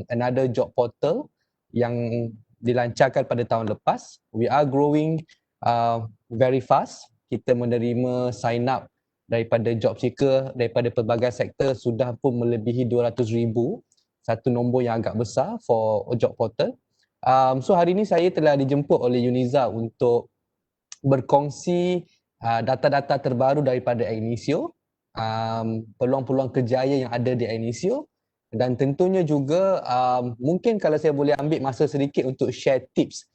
another job portal yang dilancarkan pada tahun lepas. We are growing very fast. Kita menerima sign up daripada Jobseekers daripada pelbagai sektor, sudah pun melebihi 200,000. Satu nombor yang agak besar for a job portal. So hari ini saya telah dijemput oleh UNIZA untuk berkongsi data-data terbaru daripada Agnesio, peluang-peluang kerjaya yang ada di Agnesio, dan tentunya juga mungkin kalau saya boleh ambil masa sedikit untuk share tips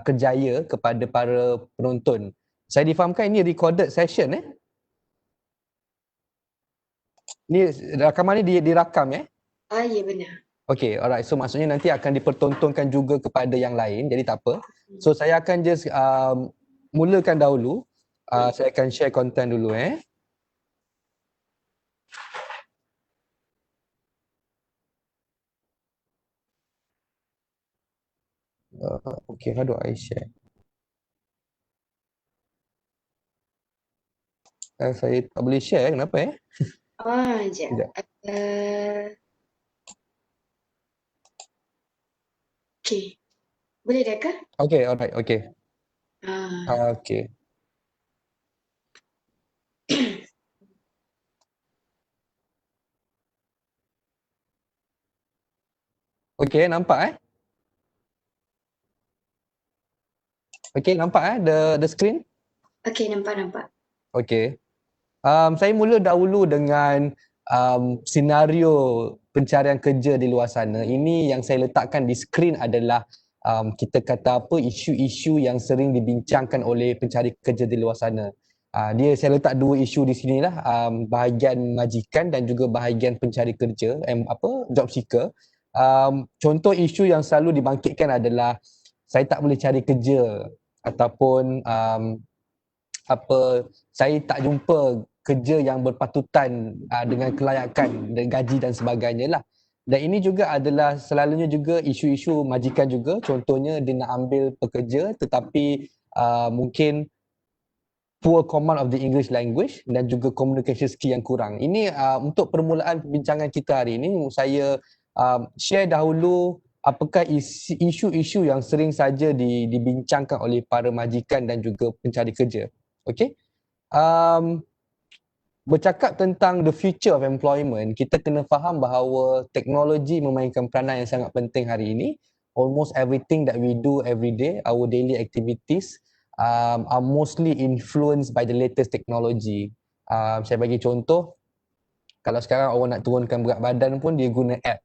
kerjaya kepada para penonton. Saya difahamkan ini recorded session Ni rakaman ni dirakam Ya, benar. Okay, alright. So maksudnya nanti akan dipertontonkan juga kepada yang lain, jadi tak apa. So saya akan just mulakan dahulu. Saya akan share content dulu Okay, how do I share? Saya tak boleh share, kenapa Sekejap. Okay. Boleh dah ke? Okay, alright, okay. Okay. Okay, nampak Okay, nampak the screen? Okay, nampak. Okay. Saya mula dahulu dengan senario pencarian kerja di luar sana. Ini yang saya letakkan di skrin adalah kita kata apa, isu-isu yang sering dibincangkan oleh pencari kerja di luar sana. Saya letak dua isu di sinilah, bahagian majikan dan juga bahagian pencari kerja, job seeker. Contoh isu yang selalu dibangkitkan adalah saya tak boleh cari kerja, ataupun saya tak jumpa kerja yang berpatutan dengan kelayakan dan gaji dan sebagainya lah. Dan ini juga adalah selalunya juga isu-isu majikan juga. Contohnya dia nak ambil pekerja tetapi mungkin poor command of the English language dan juga communication skill yang kurang. Ini untuk permulaan perbincangan kita hari ini, saya share dahulu apakah isu-isu yang sering saja dibincangkan oleh para majikan dan juga pencari kerja. Okey. Bercakap tentang the future of employment, kita kena faham bahawa teknologi memainkan peranan yang sangat penting hari ini. Almost everything that we do every day, our daily activities are mostly influenced by the latest technology. Saya bagi contoh, kalau sekarang orang nak turunkan berat badan pun dia guna app.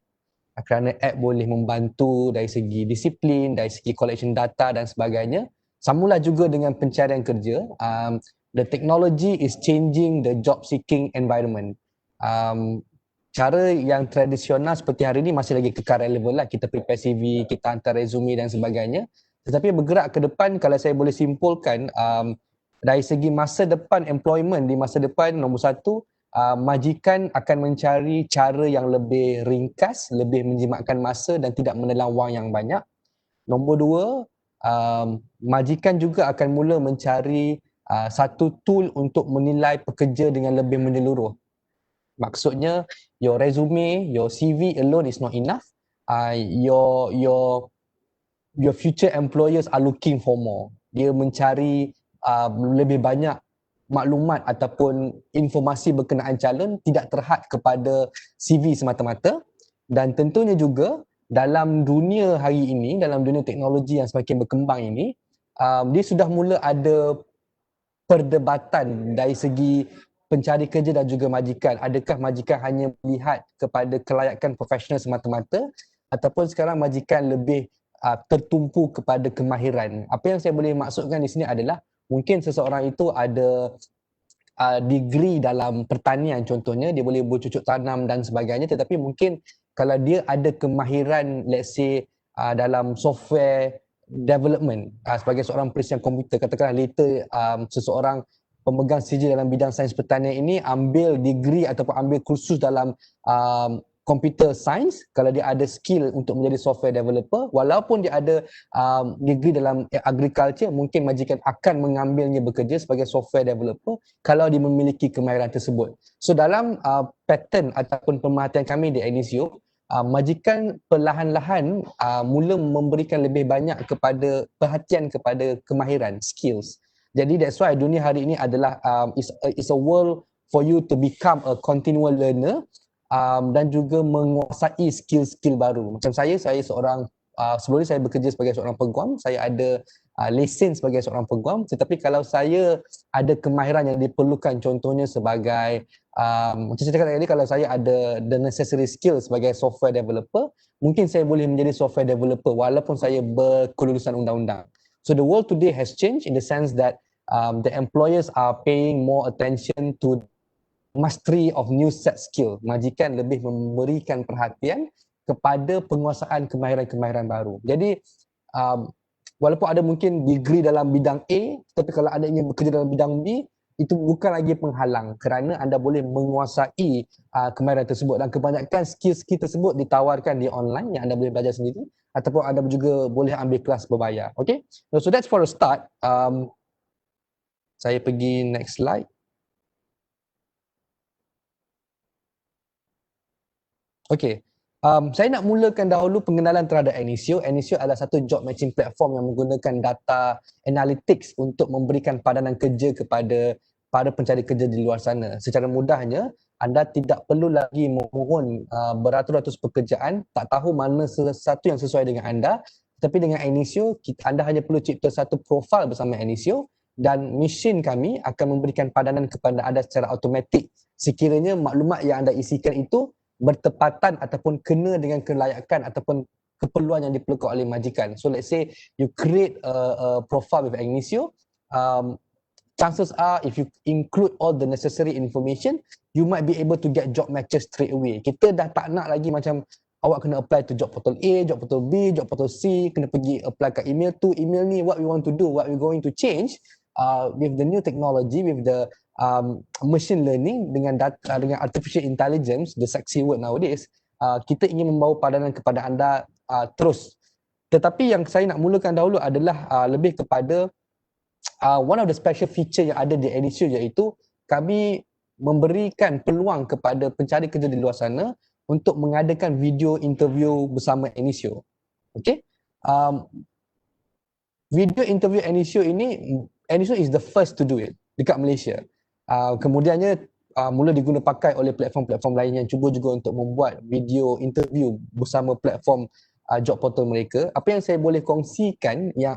Kerana app boleh membantu dari segi disiplin, dari segi collection data dan sebagainya. Samalah juga dengan pencarian kerja. The technology is changing the job seeking environment. Cara yang tradisional seperti hari ini masih lagi kekal relevan lah. Kita prepare CV, kita hantar resume dan sebagainya. Tetapi bergerak ke depan, kalau saya boleh simpulkan, dari segi masa depan employment di masa depan, nombor satu, majikan akan mencari cara yang lebih ringkas, lebih menjimatkan masa dan tidak menelan wang yang banyak. Nombor dua, majikan juga akan mula mencari satu tool untuk menilai pekerja dengan lebih menyeluruh. Maksudnya, your resume, your CV alone is not enough. Your future employers are looking for more. Dia mencari lebih banyak maklumat ataupun informasi berkenaan calon, tidak terhad kepada CV semata-mata. Dan tentunya juga dalam dunia hari ini, dalam dunia teknologi yang semakin berkembang ini, dia sudah mula ada perdebatan dari segi pencari kerja dan juga majikan. Adakah majikan hanya melihat kepada kelayakan profesional semata-mata ataupun sekarang majikan lebih tertumpu kepada kemahiran. Apa yang saya boleh maksudkan di sini adalah mungkin seseorang itu ada degree dalam pertanian contohnya, dia boleh bercucuk tanam dan sebagainya, tetapi mungkin kalau dia ada kemahiran let's say dalam software development sebagai seorang perisian komputer, katakanlah later seseorang pemegang sijil dalam bidang sains pertanian ini ambil degree ataupun ambil kursus dalam computer science, kalau dia ada skill untuk menjadi software developer, walaupun dia ada degree dalam agriculture, mungkin majikan akan mengambilnya bekerja sebagai software developer kalau dia memiliki kemahiran tersebut. So dalam pattern ataupun pemerhatian kami di Initio, majikan perlahan-lahan mula memberikan lebih banyak kepada perhatian kepada kemahiran, skills. Jadi that's why dunia hari ini adalah is a world for you to become a continual learner dan juga menguasai skill-skill baru. Macam saya seorang sebelum saya bekerja sebagai seorang peguam, saya ada lesen sebagai seorang peguam, tetapi kalau saya ada kemahiran yang diperlukan, contohnya sebagai macam saya cakap tadi, kalau saya ada the necessary skill sebagai software developer, mungkin saya boleh menjadi software developer walaupun saya berkelulusan undang-undang. So the world today has changed in the sense that the employers are paying more attention to mastery of new set skill. Majikan lebih memberikan perhatian kepada penguasaan kemahiran-kemahiran baru. Jadi walaupun ada mungkin degree dalam bidang A, tapi kalau anda ingin bekerja dalam bidang B, itu bukan lagi penghalang kerana anda boleh menguasai kemahiran tersebut, dan kebanyakan skill-skill tersebut ditawarkan di online yang anda boleh belajar sendiri ataupun anda juga boleh ambil kelas berbayar. Okay, so that's for a start. Saya pergi next slide. Okay, saya nak mulakan dahulu pengenalan terhadap Initio. Initio adalah satu job matching platform yang menggunakan data analytics untuk memberikan padanan kerja kepada para pencari kerja di luar sana. Secara mudahnya, anda tidak perlu lagi memohon beratus-ratus pekerjaan, tak tahu mana sesuatu yang sesuai dengan anda. Tapi dengan Initio, anda hanya perlu cipta satu profil bersama Initio dan mesin kami akan memberikan padanan kepada anda secara automatik sekiranya maklumat yang anda isikan itu bertepatan ataupun kena dengan kelayakan ataupun keperluan yang diperlukan oleh majikan. So let's say you create a profile with Initio, chances are if you include all the necessary information, you might be able to get job matches straight away. Kita dah tak nak lagi macam awak kena apply to job portal A, job portal B, job portal C, kena pergi apply kat email tu, email ni. What we want to do, what we're going to change with the new technology, with the machine learning dengan data, dengan artificial intelligence, the sexy word nowadays, kita ingin membawa padanan kepada anda terus. Tetapi yang saya nak mulakan dahulu adalah lebih kepada one of the special feature yang ada di Edisio, iaitu kami memberikan peluang kepada pencari kerja di luar sana untuk mengadakan video interview bersama Edisio. Okay? Video interview Edisio ini, Edisio is the first to do it dekat Malaysia. Kemudiannya mula diguna pakai oleh platform-platform lain yang cuba juga untuk membuat video interview bersama platform job portal mereka. Apa yang saya boleh kongsikan yang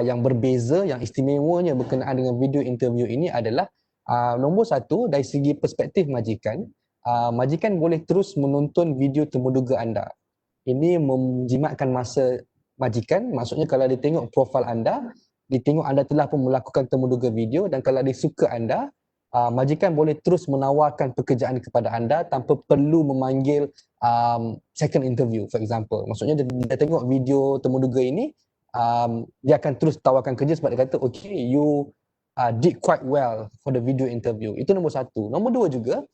yang berbeza, yang istimewanya berkenaan dengan video interview ini adalah nombor satu, dari segi perspektif majikan, majikan boleh terus menonton video temuduga anda. Ini menjimatkan masa majikan, maksudnya kalau dia tengok profil anda, dia tengok anda telah pun melakukan temuduga video, dan kalau dia suka anda, majikan boleh terus menawarkan pekerjaan kepada anda tanpa perlu memanggil second interview, for example. Maksudnya dia tengok video temuduga ini, dia akan terus tawarkan kerja sebab dia kata, okay, you did quite well for the video interview. Itu nombor satu. Nombor dua juga,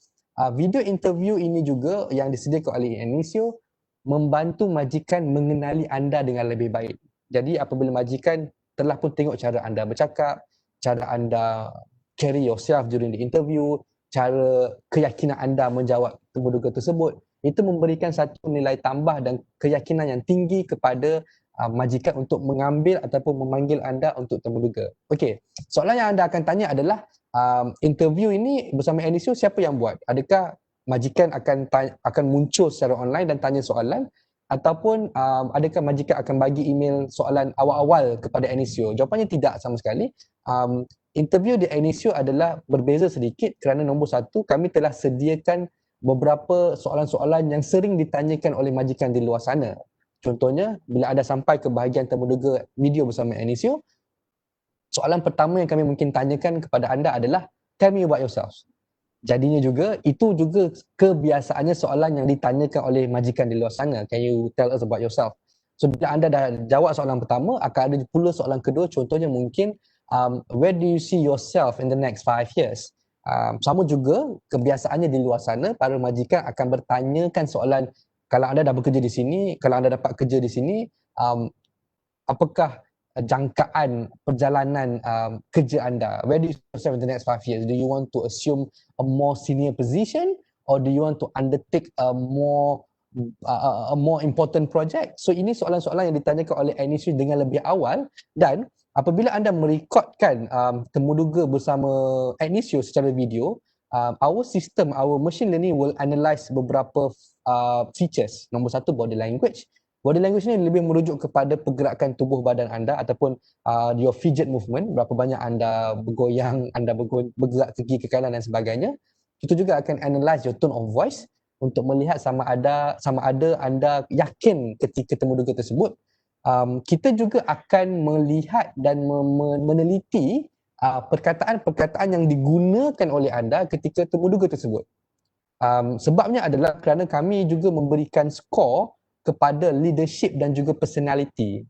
video interview ini juga yang disediakan oleh Edisio membantu majikan mengenali anda dengan lebih baik. Jadi apabila majikan telah pun tengok cara anda bercakap, cara anda carry yourself during the interview, cara keyakinan anda menjawab temuduga tersebut, itu memberikan satu nilai tambah dan keyakinan yang tinggi kepada majikan untuk mengambil ataupun memanggil anda untuk temuduga. Okey, soalan yang anda akan tanya adalah interview ini bersama Edisio siapa yang buat? Adakah majikan akan muncul secara online dan tanya soalan, ataupun adakah majikan akan bagi email soalan awal-awal kepada Edisio? Jawapannya tidak sama sekali. Interview di Edisio adalah berbeza sedikit kerana nombor satu, kami telah sediakan beberapa soalan-soalan yang sering ditanyakan oleh majikan di luar sana. Contohnya, bila anda sampai ke bahagian temuduga video bersama Edisio, soalan pertama yang kami mungkin tanyakan kepada anda adalah, tell me about yourself. Jadinya juga, itu juga kebiasaannya soalan yang ditanyakan oleh majikan di luar sana. Can you tell us about yourself? So, bila anda dah jawab soalan pertama, akan ada pula soalan kedua. Contohnya mungkin, where do you see yourself in the next 5 years? Sama juga, kebiasaannya di luar sana, para majikan akan bertanyakan soalan, kalau anda dah bekerja di sini, kalau anda dapat kerja di sini, apakah jangkaan perjalanan kerja anda? Where do you see yourself in the next 5 years? Do you want to assume a more senior position, or do you want to undertake a more important project? So ini soalan-soalan yang ditanyakan oleh Edisio dengan lebih awal, dan apabila anda merekodkan temuduga bersama Edisio secara video, our system, our machine learning will analyse beberapa features. Nombor satu, body language. Body language ni lebih merujuk kepada pergerakan tubuh badan anda ataupun your fidget movement, berapa banyak anda bergoyang, anda bergerak kaki ke kanan dan sebagainya. Itu juga akan analyse your tone of voice untuk melihat sama ada anda yakin ketika temuduga tersebut. Kita juga akan melihat dan meneliti perkataan-perkataan yang digunakan oleh anda ketika temuduga tersebut. Sebabnya adalah kerana kami juga memberikan skor kepada leadership dan juga personality.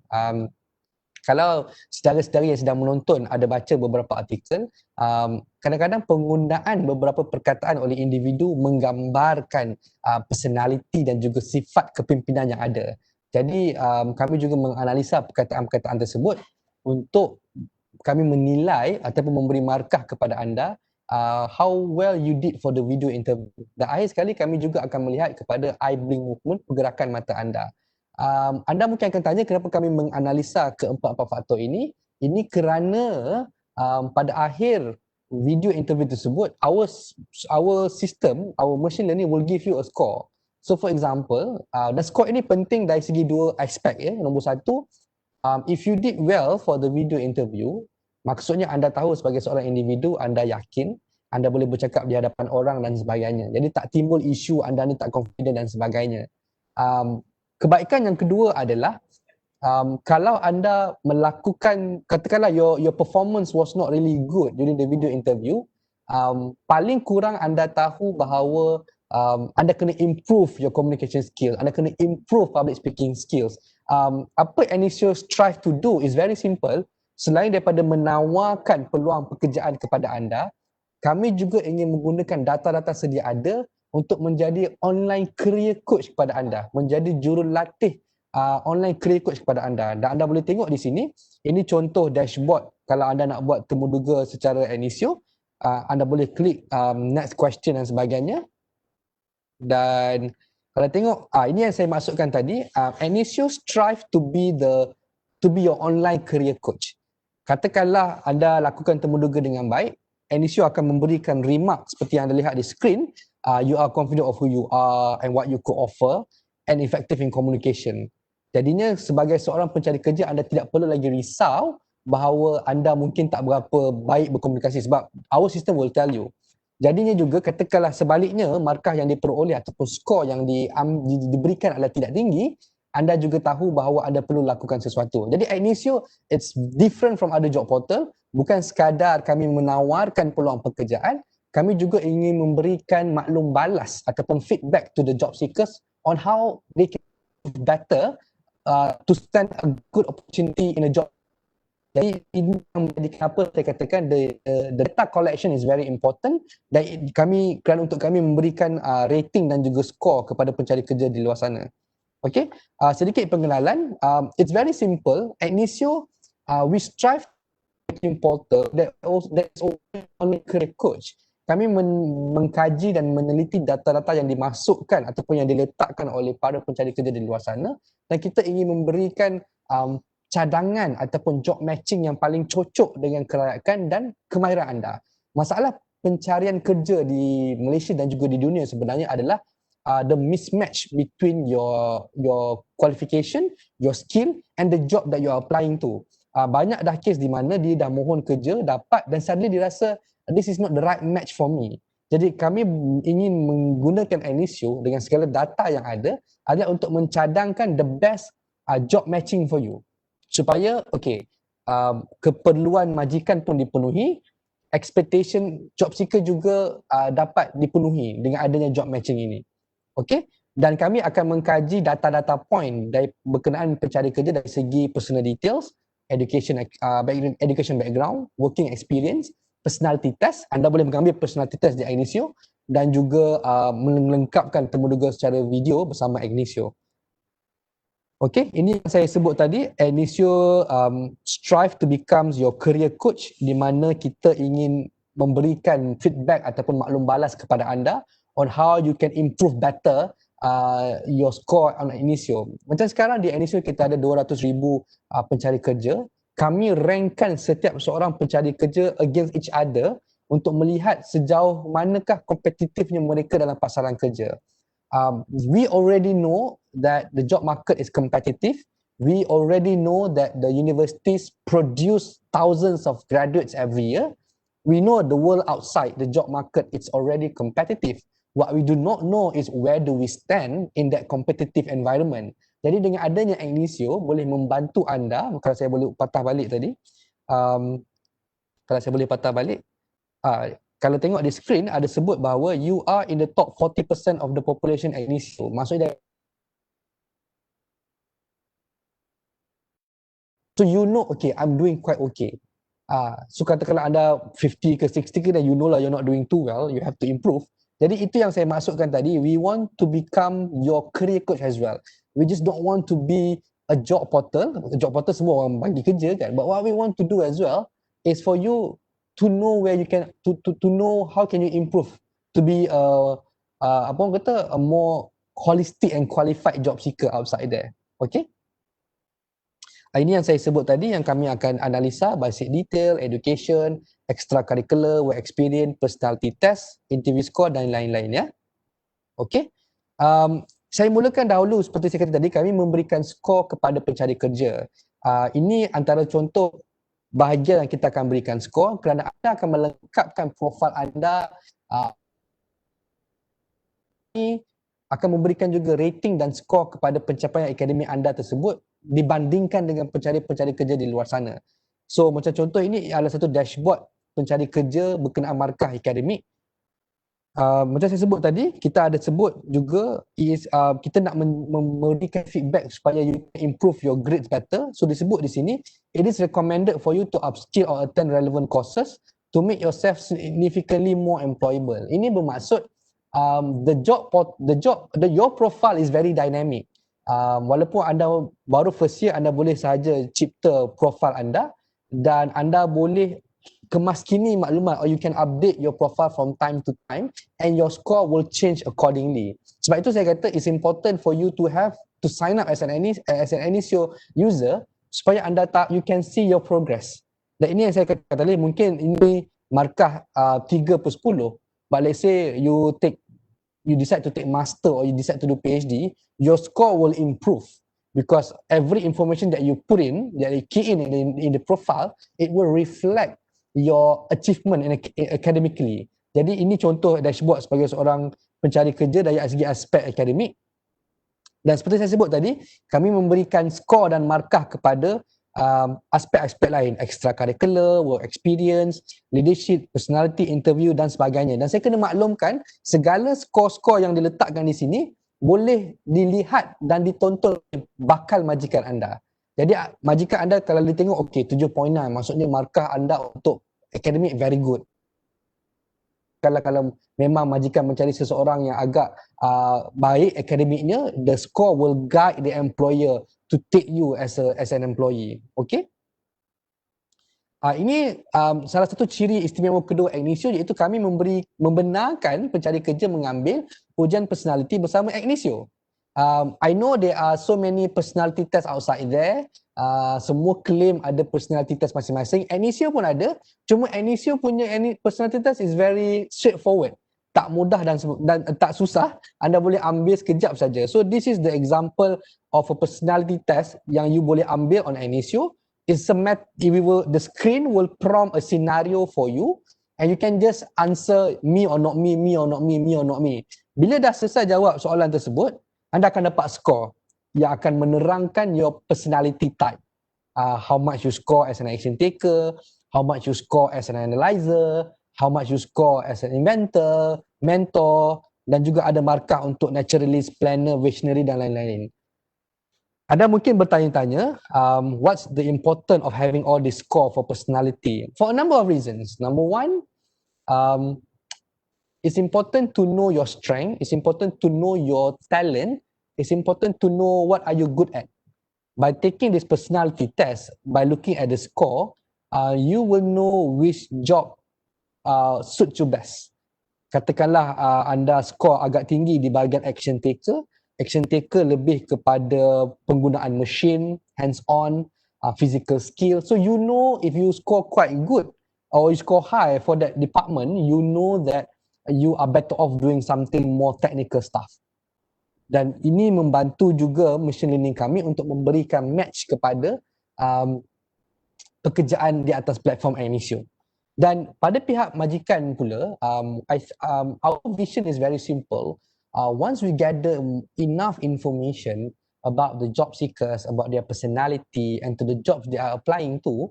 Kalau saudara-saudari yang sedang menonton ada baca beberapa artikel, kadang-kadang penggunaan beberapa perkataan oleh individu menggambarkan personality dan juga sifat kepimpinan yang ada. Jadi kami juga menganalisa perkataan-perkataan tersebut untuk kami menilai ataupun memberi markah kepada anda how well you did for the video interview. Dan akhir sekali kami juga akan melihat kepada eye blink movement, pergerakan mata anda. Anda mungkin akan tanya kenapa kami menganalisa keempat-empat faktor ini. Ini kerana pada akhir video interview tersebut, our system, our machine learning will give you a score. So for example, dan score ini penting dari segi dua aspek ya. Nombor satu, if you did well for the video interview, maksudnya anda tahu sebagai seorang individu, anda yakin, anda boleh bercakap di hadapan orang dan sebagainya. Jadi tak timbul isu anda ni tak confident dan sebagainya. Kebaikan yang kedua adalah kalau anda melakukan, katakanlah your performance was not really good during the video interview, paling kurang anda tahu bahawa anda kena improve your communication skills, anda kena improve public speaking skills. Apa Edisio strive to do is very simple. Selain daripada menawarkan peluang pekerjaan kepada anda, kami juga ingin menggunakan data-data sedia ada untuk menjadi online career coach kepada anda, menjadi jurulatih online career coach kepada anda. Dan anda boleh tengok di sini, ini contoh dashboard kalau anda nak buat temuduga secara Enisio. Anda boleh klik next question dan sebagainya. Dan kalau tengok, ini yang saya maksudkan tadi, Enisio strive to be your online career coach. Katakanlah anda lakukan temuduga dengan baik, Enisio akan memberikan remark seperti yang anda lihat di screen. You are confident of who you are and what you could offer and effective in communication. Jadinya sebagai seorang pencari kerja, anda tidak perlu lagi risau bahawa anda mungkin tak berapa baik berkomunikasi sebab our system will tell you. Jadinya juga katakanlah sebaliknya markah yang diperoleh ataupun skor yang diberikan adalah tidak tinggi, anda juga tahu bahawa anda perlu lakukan sesuatu. Jadi Enisio, it's different from other job portal. Bukan sekadar kami menawarkan peluang pekerjaan, kami juga ingin memberikan maklum balas ataupun feedback to the job seekers on how they can better to stand a good opportunity in a job. Jadi ini yang menjadi kenapa saya katakan the data collection is very important dan kerana untuk kami memberikan rating dan juga skor kepada pencari kerja di luar sana. Okay, sedikit pengenalan. It's very simple. At Nisio, we strive portal that is only career coach. Kami mengkaji dan meneliti data-data yang dimasukkan ataupun yang diletakkan oleh para pencari kerja di luar sana dan kita ingin memberikan cadangan ataupun job matching yang paling cocok dengan kelayakan dan kemahiran anda. Masalah pencarian kerja di Malaysia dan juga di dunia sebenarnya adalah the mismatch between your qualification, your skill and the job that you are applying to. Banyak dah kes di mana dia dah mohon kerja, dapat dan suddenly dia rasa this is not the right match for me. Jadi kami ingin menggunakan Enisio dengan segala data yang ada adalah untuk mencadangkan the best job matching for you. Supaya keperluan majikan pun dipenuhi, expectation job seeker juga dapat dipenuhi dengan adanya job matching ini. Okey, dan kami akan mengkaji data-data point dari berkenaan pencari kerja dari segi personal details, education background, working experience, personality test. Anda boleh mengambil personality test di Enisio dan juga melengkapkan temuduga secara video bersama Enisio. Okey, ini yang saya sebut tadi, Enisio strive to become your career coach di mana kita ingin memberikan feedback ataupun maklum balas kepada anda on how you can improve better your score on Enisio. Macam sekarang di Enisio kita ada 200,000 pencari kerja. Kami rankkan setiap seorang pencari kerja against each other untuk melihat sejauh manakah kompetitifnya mereka dalam pasaran kerja. We already know that the job market is competitive. We already know that the universities produce thousands of graduates every year. We know the world outside the job market is already competitive. What we do not know is where do we stand in that competitive environment. Jadi dengan adanya Enisio boleh membantu anda, kalau saya boleh patah balik tadi, kalau tengok di screen ada sebut bahawa you are in the top 40% of the population Enisio. Maksudnya so you know, okay, I'm doing quite okay. So katakanlah anda 50 ke 60 ke, then you know lah you're not doing too well, you have to improve. Jadi itu yang saya maksudkan tadi, we want to become your career coach as well. We just don't want to be a job portal. Job portal semua orang bagi kerja kan. But what we want to do as well is for you to know where you can, to know how can you improve to be a more holistic and qualified job seeker outside there. Okay? Ini yang saya sebut tadi yang kami akan analisa basic detail, education, extracurricular, work experience, personality test, interview score dan lain-lain ya. Okey. Saya mulakan dahulu seperti saya kata tadi, kami memberikan skor kepada pencari kerja. Ini antara contoh bahagian yang kita akan berikan skor kerana anda akan melengkapkan profil anda, akan memberikan juga rating dan skor kepada pencapaian akademik anda tersebut dibandingkan dengan pencari-pencari kerja di luar sana. So macam contoh ini adalah satu dashboard pencari kerja berkenaan markah akademik. Macam saya sebut tadi, kita ada sebut juga kita nak memberikan feedback supaya you improve your grades better. So disebut di sini, it is recommended for you to upskill or attend relevant courses to make yourself significantly more employable. Ini bermaksud your profile is very dynamic. Walaupun anda baru first year, anda boleh sahaja cipta profile anda dan anda boleh kemaskini maklumat, or you can update your profile from time to time and your score will change accordingly. Sebab itu saya kata it's important for you to sign up as an NSO user supaya anda you can see your progress. Dan ini yang saya kata tadi, mungkin ini markah 3/10, but let's say you decide to take master or you decide to do PhD, your score will improve because every information that you put in, that you key in the profile, it will reflect your achievement academically. Jadi ini contoh dashboard sebagai seorang pencari kerja dari segi aspek akademik. Dan seperti saya sebut tadi, kami memberikan skor dan markah kepada aspek-aspek lain, extracurricular, work experience, leadership, personality, interview dan sebagainya. Dan saya kena maklumkan segala skor-skor yang diletakkan di sini boleh dilihat dan ditonton bakal majikan anda. Jadi majikan anda kalau dia tengok okey 7.9, maksudnya markah anda untuk akademik very good. Kalau memang majikan mencari seseorang yang agak baik akademiknya, the score will guide the employer to take you as an employee. Okay? Ini salah satu ciri istimewa kedua Agnesio, iaitu kami membenarkan pencari kerja mengambil ujian personality bersama Agnesio. I know there are so many personality test outside there. Semua claim ada personality test masing-masing. Agnesio pun ada. Cuma Agnesio punya personality test is very straightforward. Tak mudah dan tak susah. Anda boleh ambil sekejap saja. So this is the example of a personality test yang you boleh ambil on Agnesio. The screen will prompt a scenario for you and you can just answer me or not me, me or not me, me or not me. Bila dah selesai jawab soalan tersebut, anda akan dapat skor yang akan menerangkan your personality type. How much you score as an action taker, how much you score as an analyzer, how much you score as an inventor, mentor, dan juga ada markah untuk naturalist, planner, visionary dan lain-lain. Anda mungkin bertanya-tanya, what's the importance of having all this score for personality? For a number of reasons. Number one, it's important to know your strength. It's important to know your talent. It's important to know what are you good at. By taking this personality test, by looking at the score, you will know which job suits you best. Katakanlah anda skor agak tinggi di bahagian action taker lebih kepada penggunaan mesin, hands-on, physical skill. So you know if you score quite good or you score high for that department, you know that you are better off doing something more technical stuff. Dan ini membantu juga machine learning kami untuk memberikan match kepada pekerjaan di atas platform Agnesio. Dan pada pihak majikan pula, our vision is very simple. Once we gather enough information about the job seekers, about their personality and to the jobs they are applying to,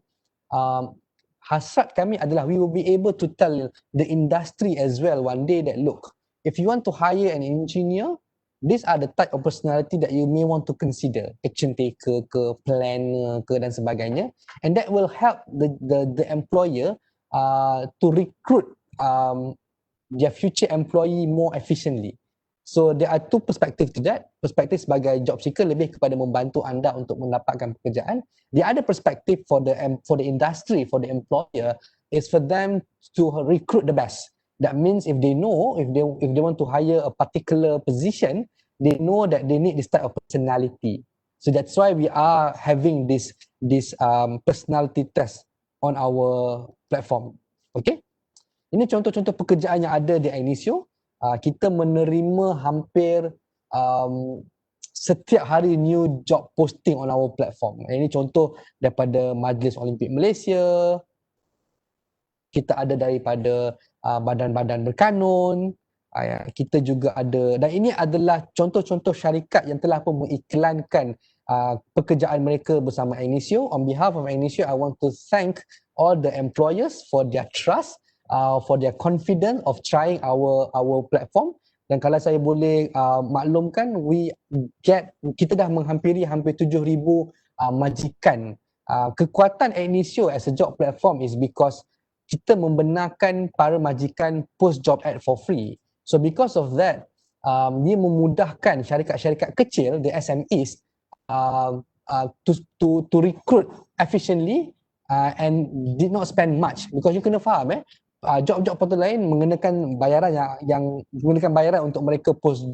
hasrat kami adalah we will be able to tell the industry as well one day that look, if you want to hire an engineer, these are the type of personality that you may want to consider, action taker ke, planner ke dan sebagainya, and that will help the employer to recruit their future employee more efficiently. So there are two perspectives to that. Perspektif sebagai job seeker lebih kepada membantu anda untuk mendapatkan pekerjaan. The other perspective for the industry, for the employer, is for them to recruit the best. That means if they know, if they want to hire a particular position, they know that they need this type of personality. So that's why we are having this personality test on our platform. Okay? Ini contoh-contoh pekerjaan yang ada di Agnesio. Kita menerima hampir setiap hari new job posting on our platform. Ini contoh daripada Majlis Olimpik Malaysia. Kita ada daripada badan-badan berkanun. Kita juga ada, dan ini adalah contoh-contoh syarikat yang telah pun mengiklankan pekerjaan mereka bersama Agnesio. On behalf of Agnesio, I want to thank all the employers for their trust, for their confidence of trying our platform. Dan kalau saya boleh maklumkan, kita dah menghampiri hampir 7,000 majikan. Kekuatan Agnesio as a job platform is because kita membenarkan para majikan post job ad for free. So because of that, dia memudahkan syarikat-syarikat kecil, the SMEs, to recruit efficiently and did not spend much, because you kena faham job-job portal lain mengenakan bayaran yang menggunakan bayaran untuk mereka post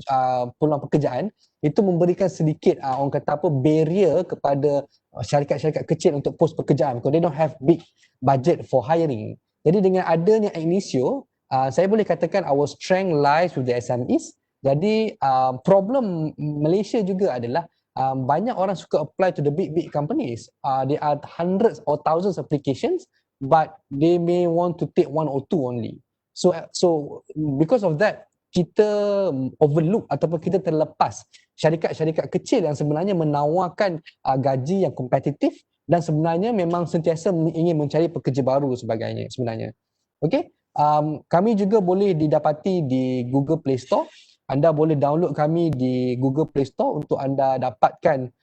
peluang pekerjaan, itu memberikan sedikit orang kata apa, barrier kepada syarikat-syarikat kecil untuk post pekerjaan because they don't have big budget for hiring. Jadi dengan adanya Ignisio, saya boleh katakan our strength lies with the SMEs. Jadi problem Malaysia juga adalah banyak orang suka apply to the big companies. There are hundreds or thousands of applications, but they may want to take one or two only. So because of that, kita overlook ataupun kita terlepas syarikat-syarikat kecil yang sebenarnya menawarkan gaji yang kompetitif dan sebenarnya memang sentiasa ingin mencari pekerja baru sebagainya sebenarnya. Okay, kami juga boleh didapati di Google Play Store. Anda boleh download kami di Google Play Store untuk anda dapatkan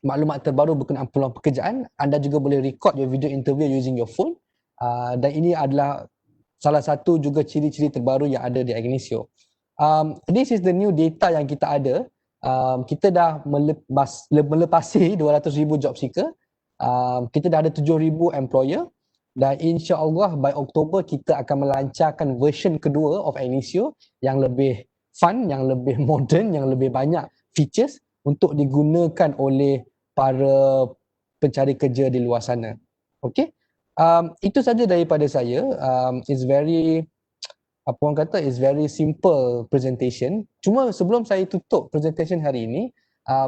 maklumat terbaru berkenaan peluang pekerjaan. Anda juga boleh record your video interview using your phone. Dan ini adalah salah satu juga ciri-ciri terbaru yang ada di Ignisio. This is the new data yang kita ada. Kita dah melepasi 200,000 job seeker. Kita dah ada 7,000 employer. Dan insya-Allah by Oktober kita akan melancarkan version kedua of Ignisio yang lebih fun, yang lebih modern, yang lebih banyak features untuk digunakan oleh para pencari kerja di luar sana. Okay, itu saja daripada saya. It's very, apa orang kata, it's very simple presentation. Cuma sebelum saya tutup presentation hari ini,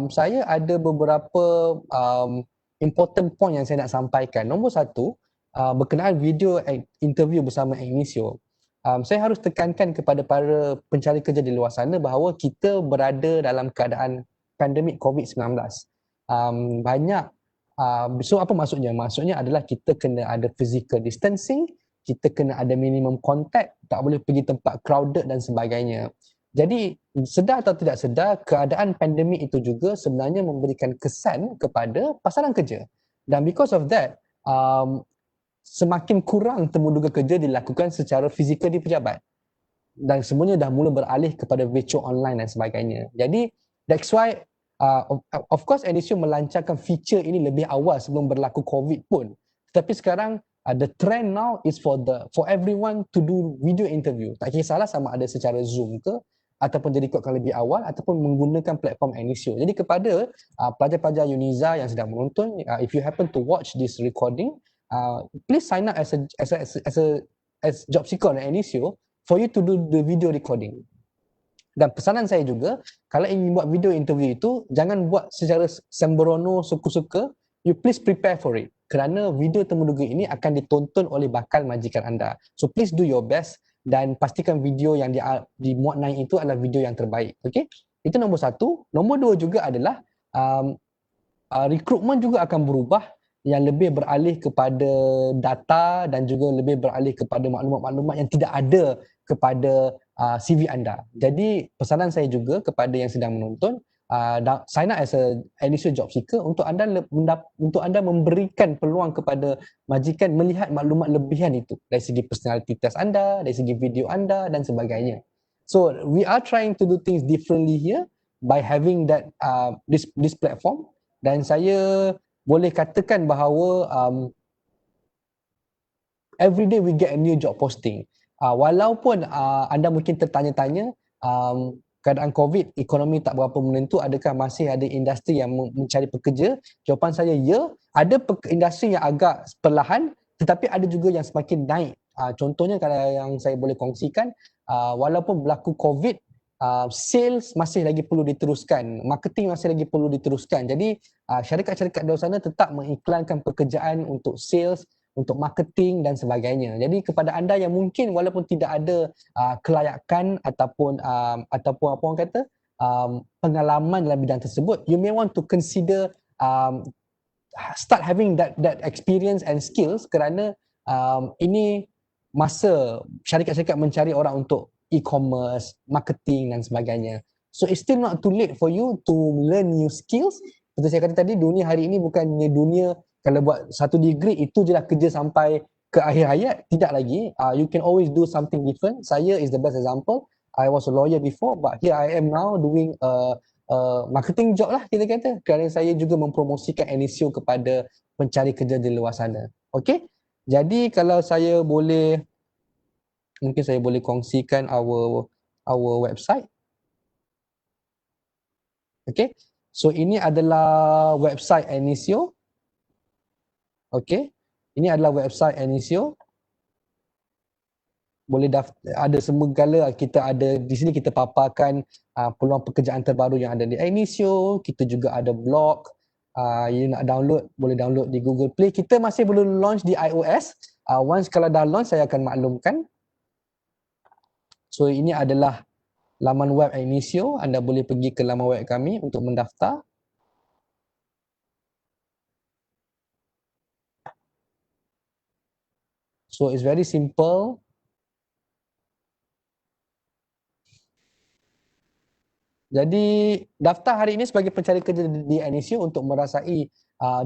saya ada beberapa important point yang saya nak sampaikan. Nombor satu, berkenaan video interview bersama Ignisio. Saya harus tekankan kepada para pencari kerja di luar sana bahawa kita berada dalam keadaan pandemik COVID-19. Banyak, so apa maksudnya? Maksudnya adalah kita kena ada physical distancing, kita kena ada minimum contact, tak boleh pergi tempat crowded dan sebagainya. Jadi sedar atau tidak sedar, keadaan pandemik itu juga sebenarnya memberikan kesan kepada pasaran kerja. Dan because of that, semakin kurang temuduga kerja dilakukan secara fizikal di pejabat dan semuanya dah mula beralih kepada virtual online dan sebagainya. Jadi that's why of course Ignisio melancarkan feature ini lebih awal sebelum berlaku COVID pun. Tapi sekarang the trend now is for everyone to do video interview. Tak kisahlah sama ada secara Zoom ke ataupun direkodkan lebih awal ataupun menggunakan platform Ignisio. Jadi kepada pelajar-pelajar Uniza yang sedang menonton, if you happen to watch this recording, please sign up as job seeker on Ignisio for you to do the video recording. Dan pesanan saya juga, kalau ingin buat video interview itu, jangan buat secara sembrono, suka-suka. You please prepare for it. Kerana video temuduga ini akan ditonton oleh bakal majikan anda. So please do your best dan pastikan video yang dimuat naik itu adalah video yang terbaik. Okay? Itu nombor satu. Nombor dua juga adalah rekrutmen juga akan berubah, yang lebih beralih kepada data dan juga lebih beralih kepada maklumat-maklumat yang tidak ada kepada CV anda. Jadi pesanan saya juga kepada yang sedang menonton, sign up as a Ignisio job seeker untuk anda memberikan peluang kepada majikan melihat maklumat lebihan itu dari segi personality test anda, dari segi video anda dan sebagainya. So we are trying to do things differently here by having that this platform, dan saya boleh katakan bahawa every day we get a new job posting. Walaupun anda mungkin tertanya-tanya, keadaan COVID, ekonomi tak berapa menentu, adakah masih ada industri yang mencari pekerja? Jawapan saya ya, ada industri yang agak perlahan tetapi ada juga yang semakin naik. Contohnya kalau yang saya boleh kongsikan, walaupun berlaku COVID, sales masih lagi perlu diteruskan, marketing masih lagi perlu diteruskan. Jadi syarikat-syarikat di luar sana tetap mengiklankan pekerjaan untuk sales, untuk marketing dan sebagainya. Jadi kepada anda yang mungkin walaupun tidak ada kelayakan ataupun apa orang kata pengalaman dalam bidang tersebut, you may want to consider start having that experience and skills, kerana ini masa syarikat-syarikat mencari orang untuk e-commerce, marketing dan sebagainya. So it's still not too late for you to learn new skills. Seperti saya kata tadi, dunia hari ini bukannya dunia kalau buat satu degree itu je lah kerja sampai ke akhir hayat, tidak lagi. You can always do something different. Saya is the best example. I was a lawyer before, but here I am now doing marketing job lah kita kata, kerana saya juga mempromosikan NSO kepada pencari kerja di luar sana. Okay, jadi kalau saya boleh, mungkin saya boleh kongsikan our website. Okay, so ini adalah website NSO. Okay, ini adalah website NSO. Boleh ada segala, kita ada di sini, kita paparkan peluang pekerjaan terbaru yang ada di NSO. Kita juga ada blog. You nak download, boleh download di Google Play. Kita masih belum launch di iOS. Once kalau dah launch, saya akan maklumkan. So ini adalah laman web NSO. Anda boleh pergi ke laman web kami untuk mendaftar. So it's very simple. Jadi daftar hari ini sebagai pencari kerja di NSO untuk merasai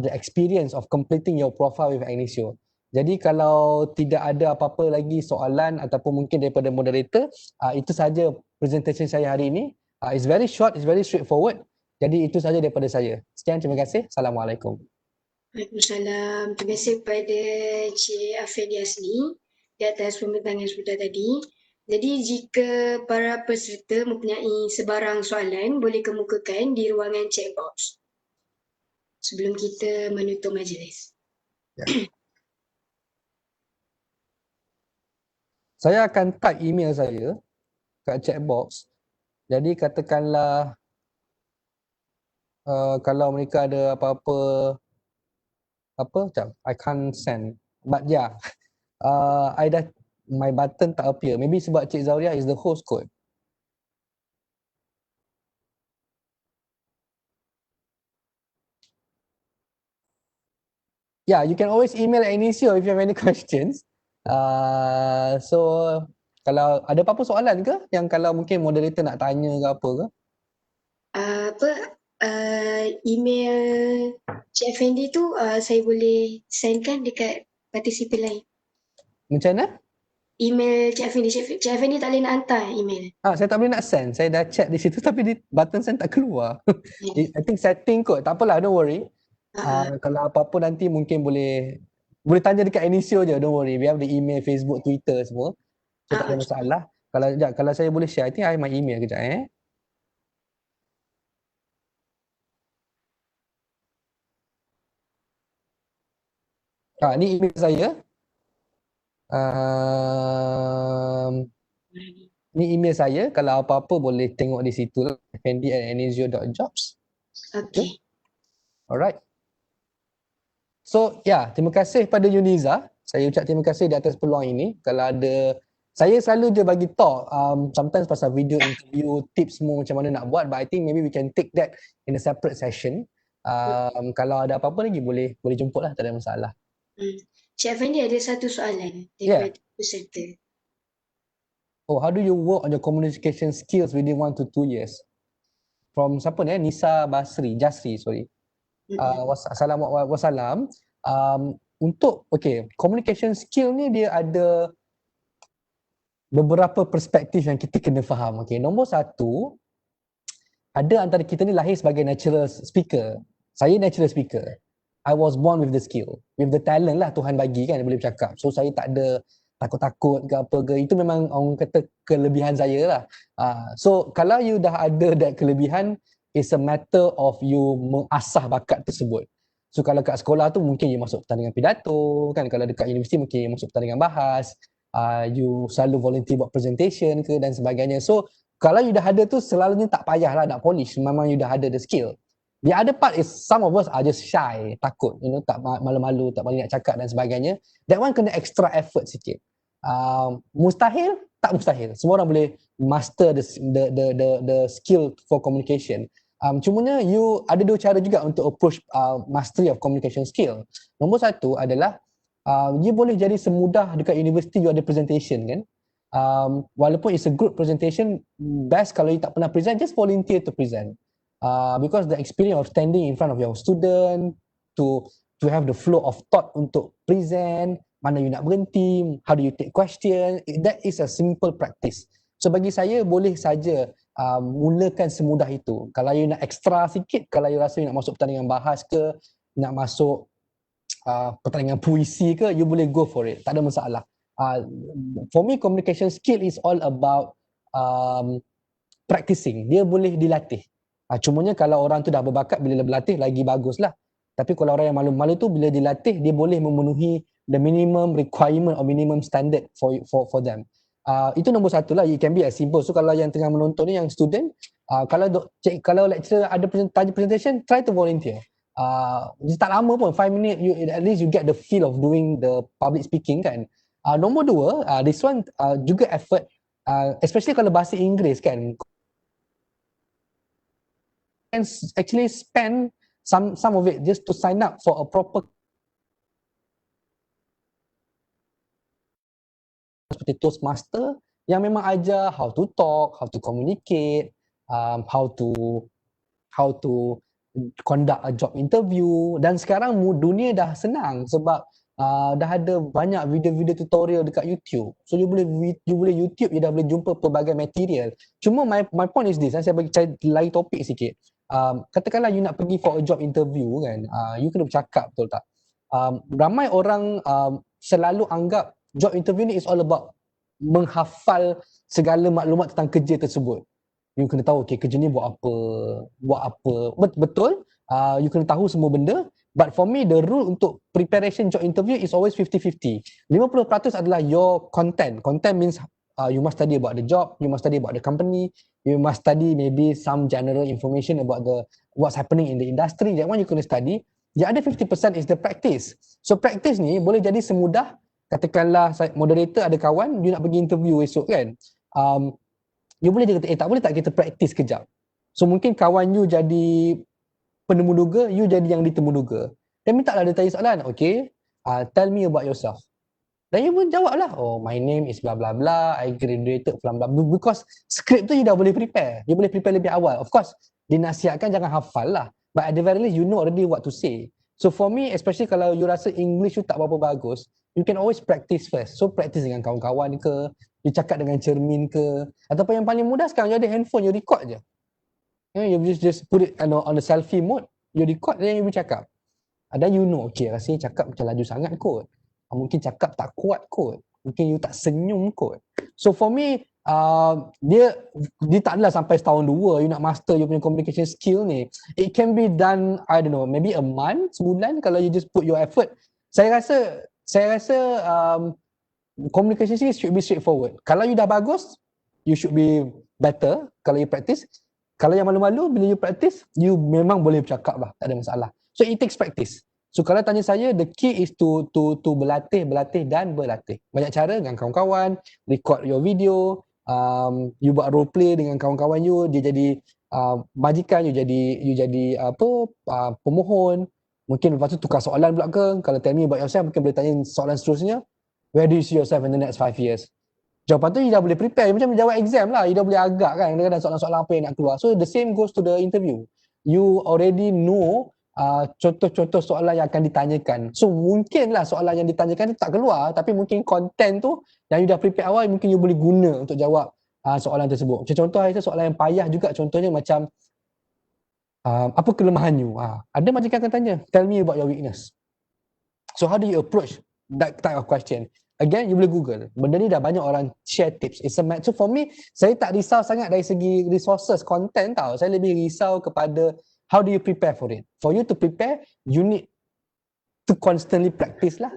the experience of completing your profile with NSO. Jadi kalau tidak ada apa-apa lagi soalan ataupun mungkin daripada moderator, itu saja presentation saya hari ini. It's very short, it's very straightforward. Jadi itu saja daripada saya. Sekian, terima kasih. Assalamualaikum. Waalaikumsalam. Terima kasih kepada Cik Afedi Asni di atas pembentangan sebentar tadi. Jadi jika para peserta mempunyai sebarang soalan, boleh kemukakan di ruangan chat box sebelum kita menutup majlis. Ya. Saya akan type email saya kat chat box. Jadi katakanlah kalau mereka ada apa-apa, macam I can't send, but yeah, my button tak appear. Maybe sebab Cik Zauria is the host kot. Yeah, you can always email NSO if you have any questions. So kalau ada apa-apa soalan ke yang kalau mungkin moderator nak tanya ke apa ke? Email Cik Effendi tu saya boleh sendkan dekat partisipan lain. Macam mana? Email Cik Effendi. Cik Effendi tak boleh nak hantar email. Saya tak boleh nak send. Saya dah check di situ tapi button send tak keluar. I think setting kot. Tak apalah, don't worry. Kalau apa-apa nanti mungkin boleh tanya dekat NSO je, don't worry. We have the email, Facebook, Twitter semua. So tak ada masalah. Kalau saya boleh share, I think I have my email kejap ni email saya. Ni email saya, kalau apa-apa boleh tengok di situ lah, fendi@nsio.jobs. Okay. Alright. So terima kasih pada Yuniza. Saya ucap terima kasih di atas peluang ini. Kalau ada, saya selalu je bagi talk sometimes pasal video interview, tips semua macam mana nak buat, but I think maybe we can take that in a separate session. Kalau ada apa-apa lagi boleh jemput lah, tak ada masalah. Cik Effendi ada satu soalan daripada peserta. How do you work on your communication skills within 1 to 2 years? From siapa ni? Nisa Jasri, sorry. Wassalam. Untuk communication skill ni dia ada beberapa perspektif yang kita kena faham. Nombor satu, ada antara kita ni lahir sebagai natural speaker. Saya natural speaker. I was born with the skill, with the talent lah Tuhan bagi kan, boleh bercakap. So saya tak ada takut-takut ke apa ke. Itu memang orang kata kelebihan saya lah. So kalau you dah ada that kelebihan, it's a matter of you mengasah bakat tersebut. So kalau kat sekolah tu mungkin you masuk pertandingan pidato kan, kalau dekat universiti mungkin you masuk pertandingan bahas, you selalu volunteer buat presentation ke dan sebagainya. So kalau you dah ada tu, selalunya tak payahlah nak polish, memang you dah ada the skill. The other part is some of us are just shy, takut, tak malu-malu, tak boleh nak cakap dan sebagainya. That one kena extra effort sikit. Mustahil? Tak mustahil. Semua orang boleh master the skill for communication. Cumanya you ada dua cara juga untuk approach mastery of communication skill. Nombor satu adalah you boleh jadi semudah dekat universiti you ada presentation kan. Walaupun it's a group presentation, best kalau you tak pernah present, just volunteer to present. Because the experience of standing in front of your student to have the flow of thought untuk present, mana you nak berhenti, how do you take question. That is a simple practice. So bagi saya boleh saja mulakan semudah itu. Kalau you nak extra sikit, kalau you rasa you nak masuk pertandingan bahas ke, nak masuk pertandingan puisi ke, you boleh go for it, tak ada masalah. For me, communication skill is all about practicing. Dia boleh dilatih. Cumanya kalau orang tu dah berbakat, bila berlatih lagi bagus lah. Tapi kalau orang yang malu-malu tu, bila dilatih, dia boleh memenuhi the minimum requirement or minimum standard for them. Itu nombor satu lah. It can be as simple. So kalau yang tengah menonton ni, yang student, kalau lecturer ada tajuk presentation, try to volunteer. Tak lama pun, 5 minit, at least you get the feel of doing the public speaking kan. Nombor dua, this one juga effort, especially kalau bahasa Inggeris kan, can actually spend some of it just to sign up for a proper seperti Toastmaster yang memang ajar how to talk, how to communicate, how to conduct a job interview. Dan sekarang dunia dah senang sebab dah ada banyak video-video tutorial dekat YouTube. So you boleh YouTube, you dah boleh jumpa pelbagai material. Cuma my point is this, saya bagi cari lari topik sikit. Katakanlah you nak pergi for a job interview kan, you kena bercakap, betul tak? Ramai orang selalu anggap job interview ni is all about menghafal segala maklumat tentang kerja tersebut. You kena tahu, okay, kerja ni buat apa. Betul, you kena tahu semua benda. But for me, the rule untuk preparation job interview is always 50-50. 50% adalah your content. Content means you must study about the job, you must study about the company, you must study maybe some general information about what's happening in the industry. That one you kena study. The other 50% is the practice. So practice ni boleh jadi semudah, katakanlah moderator ada kawan, you nak pergi interview esok kan, you boleh dia kata, tak boleh tak kita practice kejap. So mungkin kawan you jadi penemuduga, you jadi yang ditemuduga. Dan minta lah dia tanya soalan, okay, tell me about yourself. Dan you pun jawab lah, oh my name is blah blah blah, I graduated from blah blah. Because script tu you dah boleh prepare. You boleh prepare lebih awal. Of course, dinasihatkan jangan hafal lah. But at the very least, you know already what to say. So for me, especially kalau you rasa English you tak berapa bagus, you can always practice first. So practice dengan kawan-kawan ke, you cakap dengan cermin ke, ataupun yang paling mudah sekarang, you ada handphone, you record je. You just put it on a selfie mode, you record, then you bercakap. Dan you know, okay, rasanya cakap macam laju sangat kot. Mungkin cakap tak kuat kot. Mungkin you tak senyum kot. So for me, dia tak adalah sampai setahun dua you nak master you punya communication skill ni. It can be done, I don't know, maybe a month, sebulan, kalau you just put your effort. Saya rasa communication skill should be straightforward. Kalau you dah bagus, you should be better kalau you practice. Kalau yang malu-malu, bila you practice, you memang boleh bercakap lah, tak ada masalah. So it takes practice. So kalau tanya saya, the key is to berlatih dan berlatih. Banyak cara dengan kawan-kawan, record your video, you buat role play dengan kawan-kawan you, dia jadi majikan, you jadi pemohon. Mungkin lepas tu tukar soalan pula ke, kalau tell me about yourself, mungkin boleh tanya soalan seterusnya, where do you see yourself in the next 5 years? Jawapan tu you dah boleh prepare, macam jawab exam lah, you dah boleh agak kan, kadang-kadang soalan-soalan apa yang nak keluar. So the same goes to the interview. You already know contoh-contoh soalan yang akan ditanyakan. So mungkinlah soalan yang ditanyakan tu tak keluar, tapi mungkin content tu yang you dah prepare awal, mungkin you boleh guna untuk jawab soalan tersebut. Macam contoh hari tu soalan yang payah juga, contohnya macam apa kelemahan you? Ada majikan akan tanya, tell me about your weakness. So how do you approach that type of question? Again, you boleh Google. Benda ni dah banyak orang share tips. It's a match. So for me, saya tak risau sangat dari segi resources, content tau. Saya lebih risau kepada how do you prepare for it. For you to prepare, you need to constantly practice lah.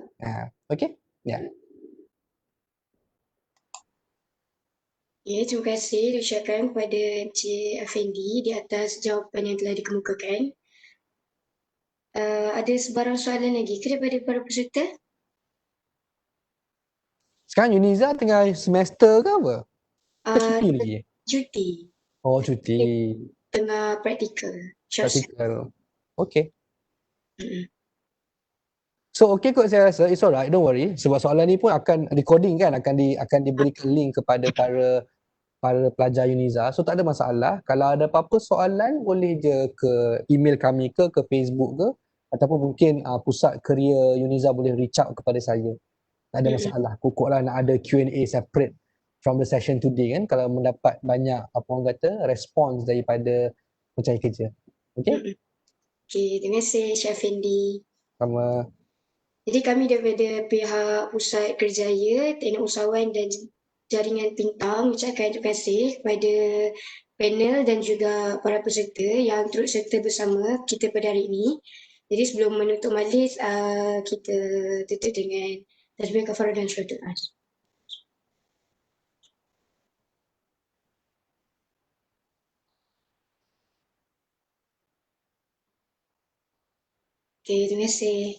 Okay? Yeah. Ya, terima kasih diucapkan kepada Encik Effendi di atas jawapan yang telah dikemukakan. Ada sebarang soalan lagi ke daripada para peserta? Sekarang Yuniza tengah semester ke apa? Ke cuti lagi? Cuti. Oh, cuti. Tengah praktikal. Practical. Okay. So okay kot, saya rasa it's alright, don't worry. Sebab soalan ni pun akan recording kan, akan diberikan link kepada para pelajar Yuniza. So tak ada masalah. Kalau ada apa-apa soalan, boleh je ke email kami ke Facebook ke, ataupun mungkin pusat kerja Yuniza boleh reach out kepada saya. Tak ada masalah. Pokoklah nak ada Q&A separate from the session today kan, kalau mendapat banyak apa orang kata respons daripada pencari kerja. Okay? Okay, terima kasih Syed Effendi. Sama. Jadi kami daripada pihak Pusat Kerjaya, Teknik Usahawan dan Jaringan Pintang ucapkan terima kasih kepada panel dan juga para peserta yang turut serta bersama kita pada hari ini. Jadi sebelum menutup majlis, kita tutup dengan tasbih kafarah dan syurga. Okay, terima kasih.